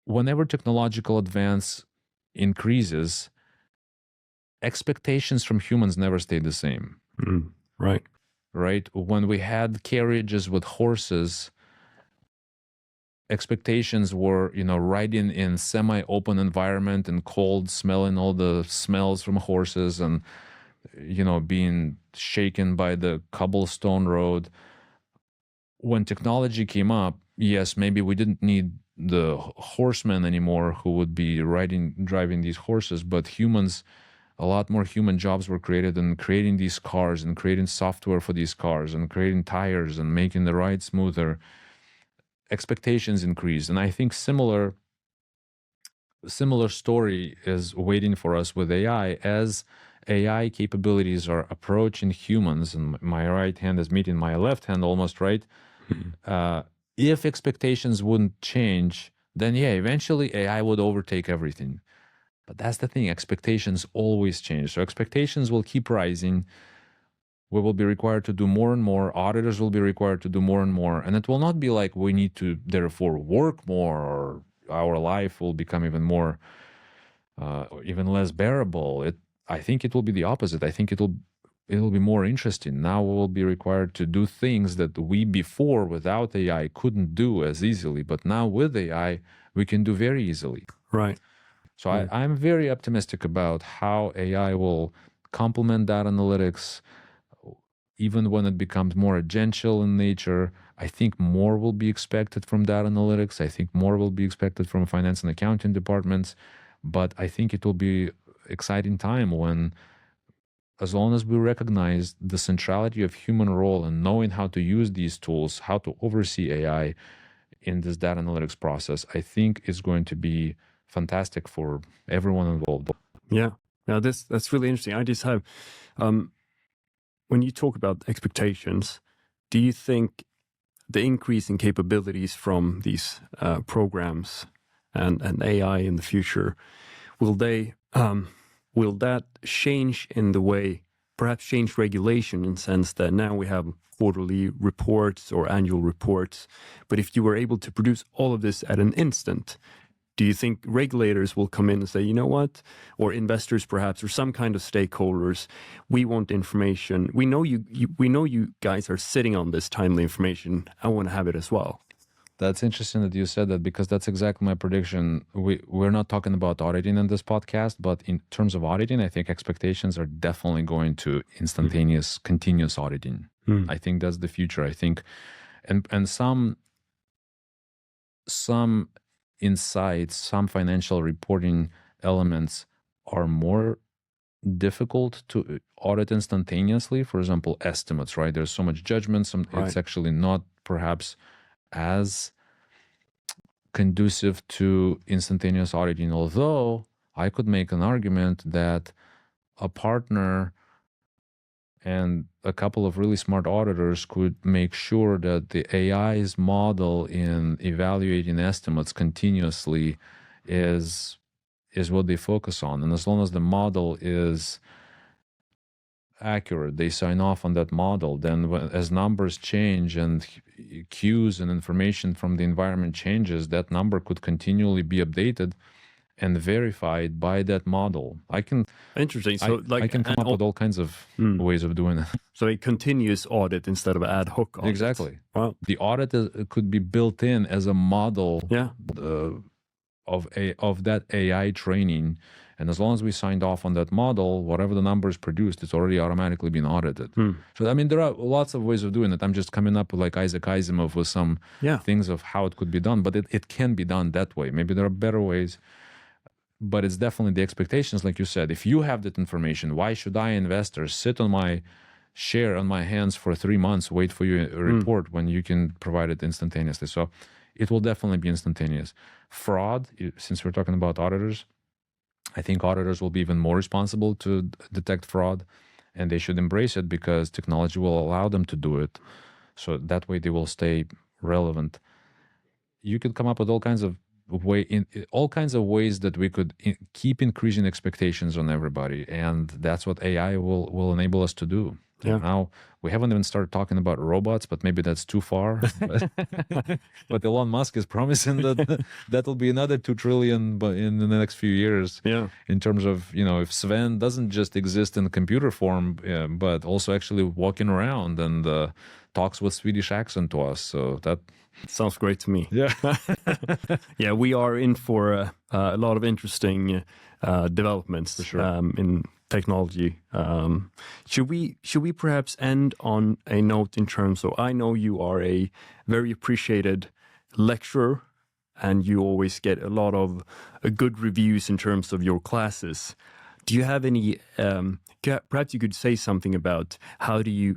whenever technological advance increases, expectations from humans never stay the same. Right. Right? When we had carriages with horses, expectations were, riding in semi-open environment and cold, smelling all the smells from horses and, being shaken by the cobblestone road. When technology came up, yes, maybe we didn't need the horsemen anymore who would be driving these horses, but humans, a lot more human jobs were created in creating these cars and creating software for these cars and creating tires and making the ride smoother. Expectations increased. And I think similar story is waiting for us with AI. As AI capabilities are approaching humans, and my right hand is meeting my left hand almost, right? If expectations wouldn't change, then yeah, eventually AI would overtake everything. But that's the thing, expectations always change. So expectations will keep rising. We will be required to do more and more. Auditors will be required to do more and more. And it will not be like we need to therefore work more, or our life will become even more, even less bearable. I think it will be the opposite. I think it'll be more interesting. Now we will be required to do things that we before without AI couldn't do as easily. But now with AI, we can do very easily. Right. So I'm very optimistic about how AI will complement data analytics. Even when it becomes more agential in nature, I think more will be expected from data analytics. I think more will be expected from finance and accounting departments. But I think it will be exciting time when, as long as we recognize the centrality of human role and knowing how to use these tools, how to oversee AI in this data analytics process, I think is going to be fantastic for everyone involved. Yeah. Now that's really interesting. I just have, when you talk about expectations, do you think the increase in capabilities from these programs and AI in the future, will that change in the way, perhaps change regulation in the sense that now we have quarterly reports or annual reports, but if you were able to produce all of this at an instant, do you think regulators will come in and say, you know what, or investors perhaps, or some kind of stakeholders, we want information. We know you guys are sitting on this timely information. I want to have it as well. That's interesting that you said that, because that's exactly my prediction. We're not talking about auditing in this podcast, but in terms of auditing, I think expectations are definitely going to instantaneous, continuous auditing. I think that's the future. I think, and some insights, some financial reporting elements are more difficult to audit instantaneously. For example, estimates, right? There's so much judgment. It's actually not perhaps as conducive to instantaneous auditing, although I could make an argument that a partner and a couple of really smart auditors could make sure that the AI's model in evaluating estimates continuously is what they focus on. And as long as the model is accurate, they sign off on that model, then as numbers change and cues and information from the environment changes, that number could continually be updated and verified by that model. Interesting. So I can come up with all kinds of ways of doing it. So a continuous audit instead of ad hoc audit. Exactly. Wow. The audit could be built in as a model of that AI training. And as long as we signed off on that model, whatever the numbers produced, it's already automatically been audited. So, I mean, there are lots of ways of doing it. I'm just coming up with like Isaac Asimov with some things of how it could be done, but it can be done that way. Maybe there are better ways, but it's definitely the expectations. Like you said, if you have that information, why should I, investor, sit on my share on my hands for 3 months, wait for you a report when you can provide it instantaneously? So it will definitely be instantaneous. Fraud, since we're talking about auditors, I think auditors will be even more responsible to detect fraud, and they should embrace it because technology will allow them to do it. So that way they will stay relevant. You could come up with all kinds of ways that we could keep increasing expectations on everybody, and that's what AI will enable us to do. Yeah. Now, we haven't even started talking about robots, but maybe that's too far. But Elon Musk is promising that that'll be another 2 trillion in the next few years. Yeah. In terms of, if Sven doesn't just exist in computer form, but also actually walking around and talks with Swedish accent to us. So that sounds great to me. Yeah. Yeah, we are in for a lot of interesting developments for sure. In technology. Should we perhaps end on a note in terms of, I know you are a very appreciated lecturer and you always get a lot of good reviews in terms of your classes. Do you have any, perhaps you could say something about how do you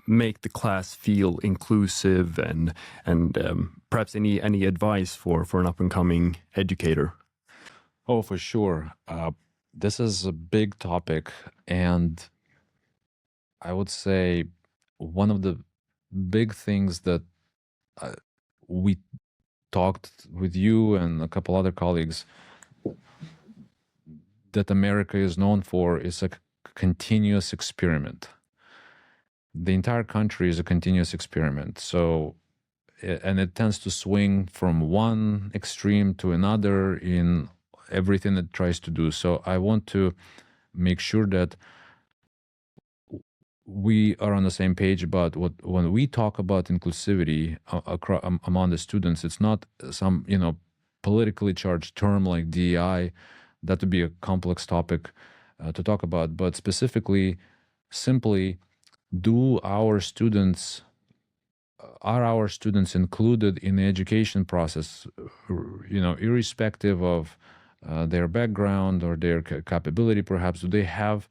make the class feel inclusive and perhaps any advice for an up and coming educator? Oh, for sure. This is a big topic, and I would say one of the big things that we talked with you and a couple other colleagues that America is known for is a continuous experiment. The entire country is a continuous experiment. So, and it tends to swing from one extreme to another in everything it tries to do. So I want to make sure that we are on the same page about when we talk about inclusivity among the students, it's not some, politically charged term like DEI. That would be a complex topic to talk about, but specifically, simply, are our students included in the education process, irrespective of their background or their capability, perhaps? Do they have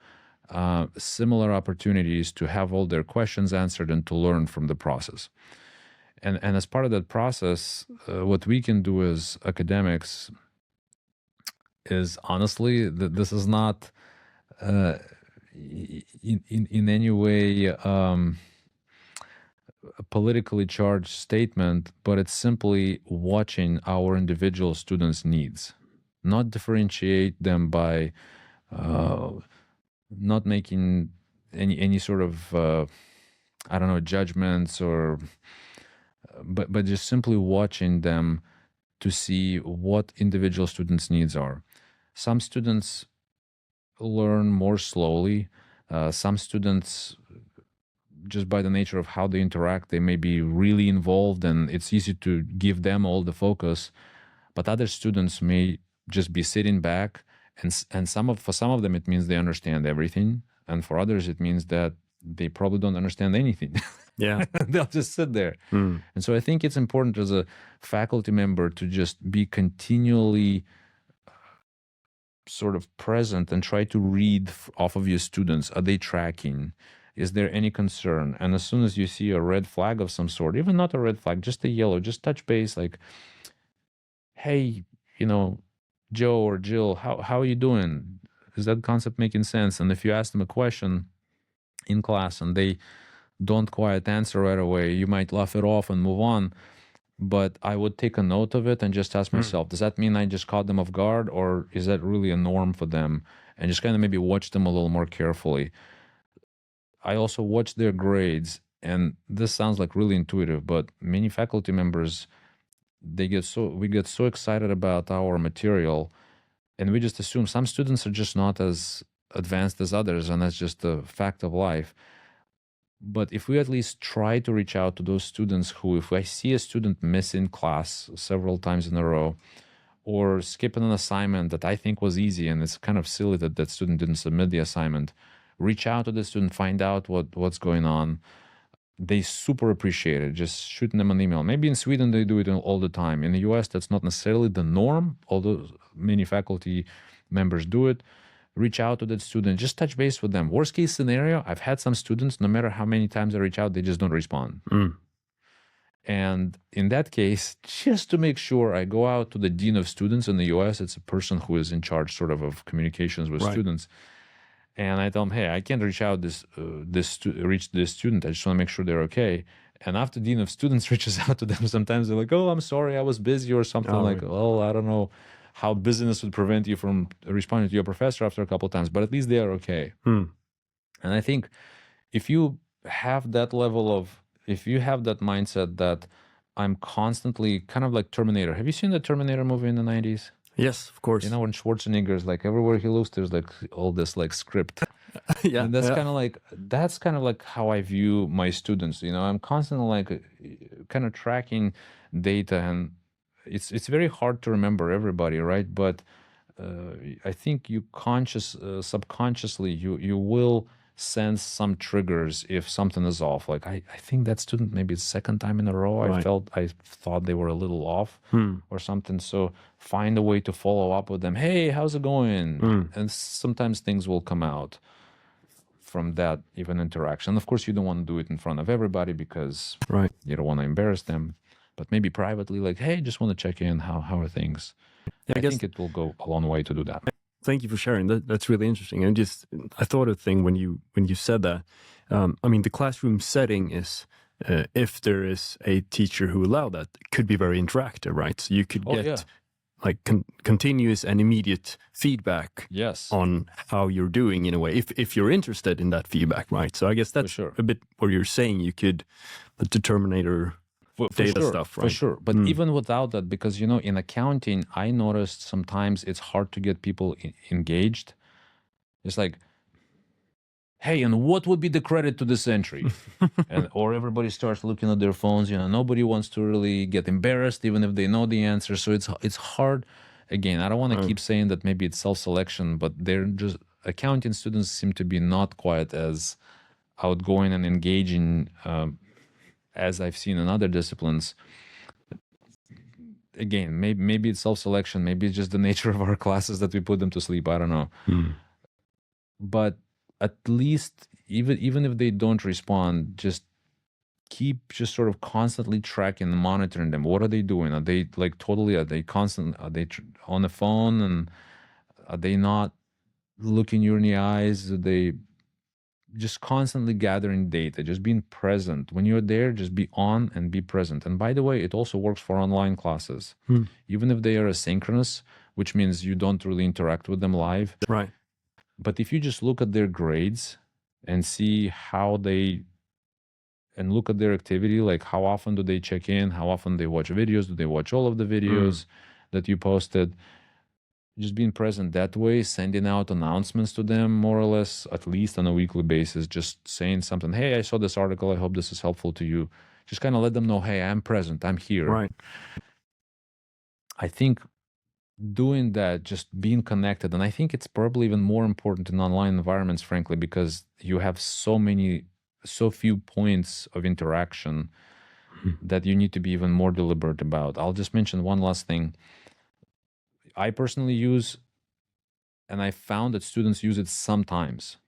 similar opportunities to have all their questions answered and to learn from the process? And as part of that process, what we can do as academics is, honestly, this is not in any way a politically charged statement, but it's simply watching our individual students' needs, not differentiate them by not making any sort of judgments but just simply watching them to see what individual students' needs are. Some students learn more slowly. Some students, just by the nature of how they interact, they may be really involved and it's easy to give them all the focus. But other students may just be sitting back, and for some of them it means they understand everything, and for others it means that they probably don't understand anything. Yeah. They'll just sit there. And so I think it's important as a faculty member to just be continually sort of present and try to read off of your students. Are they tracking? Is there any concern? And as soon as you see a red flag of some sort, even not a red flag, just a yellow, just touch base like, hey, Joe or Jill, how are you doing? Is that concept making sense? And if you ask them a question in class and they don't quite answer right away, you might laugh it off and move on. But I would take a note of it and just ask myself, does that mean I just caught them off guard, or is that really a norm for them? And just kind of maybe watch them a little more carefully. I also watch their grades, and this sounds like really intuitive, but many faculty members, we get so excited about our material, and we just assume some students are just not as advanced as others, and that's just a fact of life. But if we at least try to reach out to those students who, if I see a student missing class several times in a row, or skipping an assignment that I think was easy, and it's kind of silly that that student didn't submit the assignment, reach out to the student, find out what's going on. They super appreciate it. Just shooting them an email. Maybe in Sweden they do it all the time. In the US, that's not necessarily the norm, although many faculty members do it. Reach out to that student, just touch base with them. Worst case scenario, I've had some students, no matter how many times I reach out, they just don't respond. And in that case, just to make sure, I go out to the dean of students in the US. It's a person who is in charge sort of communications with students. And I tell them, hey, I can't reach out reach this student. I just want to make sure they're okay. And after dean of students reaches out to them, sometimes they're like, oh, I'm sorry, I was busy or something well, I don't know how busyness would prevent you from responding to your professor after a couple of times, but at least they are okay. And I think if you have that mindset that I'm constantly kind of like Terminator. Have you seen the Terminator movie in the 90s? Yes, of course. When Schwarzenegger is like everywhere he looks, there's like all this like script. And that's kind of like how I view my students. I'm constantly like kind of tracking data, and it's very hard to remember everybody, right? But I think you subconsciously you will sense some triggers if something is off. Like I think that student, maybe it's second time in a row, I thought they were a little off or something. So find a way to follow up with them. Hey, how's it going? And sometimes things will come out from that even interaction. Of course, you don't want to do it in front of everybody because you don't want to embarrass them. But maybe privately, like, hey, just want to check in. How are things? I think it will go a long way to do that. Thank you for sharing. That's really interesting. And I thought of a thing when you said that. I mean, the classroom setting is, if there is a teacher who allow that, it could be very interactive, right? So you could get like continuous and immediate feedback on how you're doing in a way, if you're interested in that feedback, right? So I guess that's a bit what you're saying. You could, the Terminator data stuff, right? For sure. But even without that, because, in accounting, I noticed sometimes it's hard to get people engaged. It's like, hey, and what would be the credit to this entry? Or everybody starts looking at their phones. Nobody wants to really get embarrassed, even if they know the answer. So it's hard. Again, I don't want to keep saying that maybe it's self-selection, but they're just, accounting students seem to be not quite as outgoing and engaging as I've seen in other disciplines. Again, maybe it's self-selection, maybe it's just the nature of our classes that we put them to sleep. I don't know. But at least, even if they don't respond, just keep just sort of constantly tracking and monitoring them. What are they doing? Are they like are they on the phone, and are they not looking you in the eyes? Are they just constantly gathering data, just being present? When you're there, just be on and be present. And by the way, it also works for online classes. Even if they are asynchronous, which means you don't really interact with them live. Right. But if you just look at their grades and see and look at their activity, like how often do they check in, how often they watch videos, do they watch all of the videos that you posted, just being present that way, sending out announcements to them more or less, at least on a weekly basis, just saying something, hey, I saw this article, I hope this is helpful to you. Just kind of let them know, hey, I'm present, I'm here. Right. I think doing that, just being connected, and I think it's probably even more important in online environments, frankly, because you have so few points of interaction that you need to be even more deliberate about. I'll just mention one last thing. I personally use, and I found that students use it sometimes,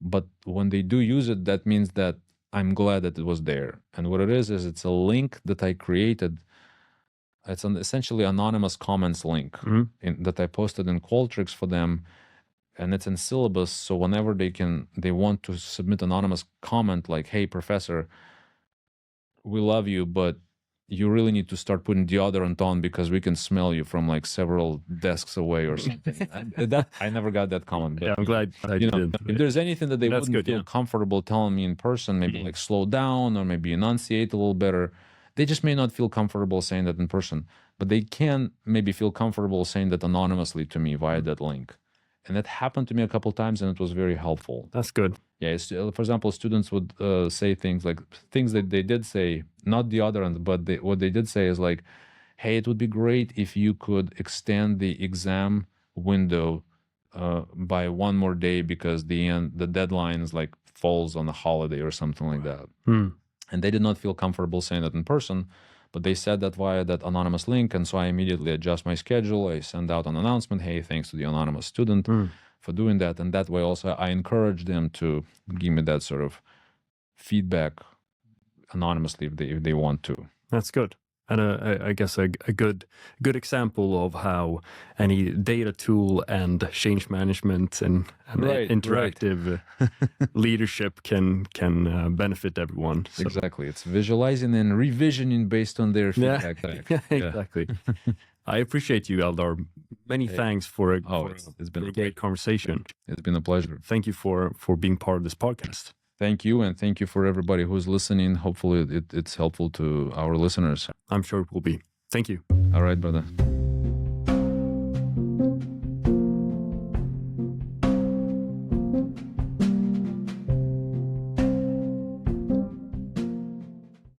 But when they do use it, that means that I'm glad that it was there. And what it is it's a link that I created. It's an essentially anonymous comments link that I posted in Qualtrics for them, and it's in syllabus. So whenever they want to submit anonymous comment like, "Hey, professor, we love you, but you really need to start putting deodorant on because we can smell you from like several desks away or something." I never got that comment, but Yeah, I'm glad you know, did. if there's anything that they That's wouldn't good, feel comfortable telling me in person, maybe like slow down or maybe enunciate a little better, they just may not feel comfortable saying that in person, but they can maybe feel comfortable saying that anonymously to me via that link. And that happened to me a couple times, and it was very helpful. That's good. Yeah, for example, students would say things like things that they did say, not the other end, but what they did say is like, "Hey, it would be great if you could extend the exam window by one more day because the deadline is like falls on a holiday or something like that." And they did not feel comfortable saying that in person, but they said that via that anonymous link. And so I immediately adjust my schedule. I send out an announcement, "Hey, thanks to the anonymous student for doing that." And that way also I encourage them to give me that sort of feedback anonymously if they want to. That's good. And I guess a good example of how any data tool and change management and interactive leadership can benefit everyone. So. Exactly. It's visualizing and revisioning based on their feedback. Yeah, exactly. I appreciate you, Eldar. Many thanks for it's been a great conversation. It's been a pleasure. Thank you for being part of this podcast. Thank you, and thank you for everybody who's listening. Hopefully it's helpful to our listeners. I'm sure it will be. Thank you. All right, brother.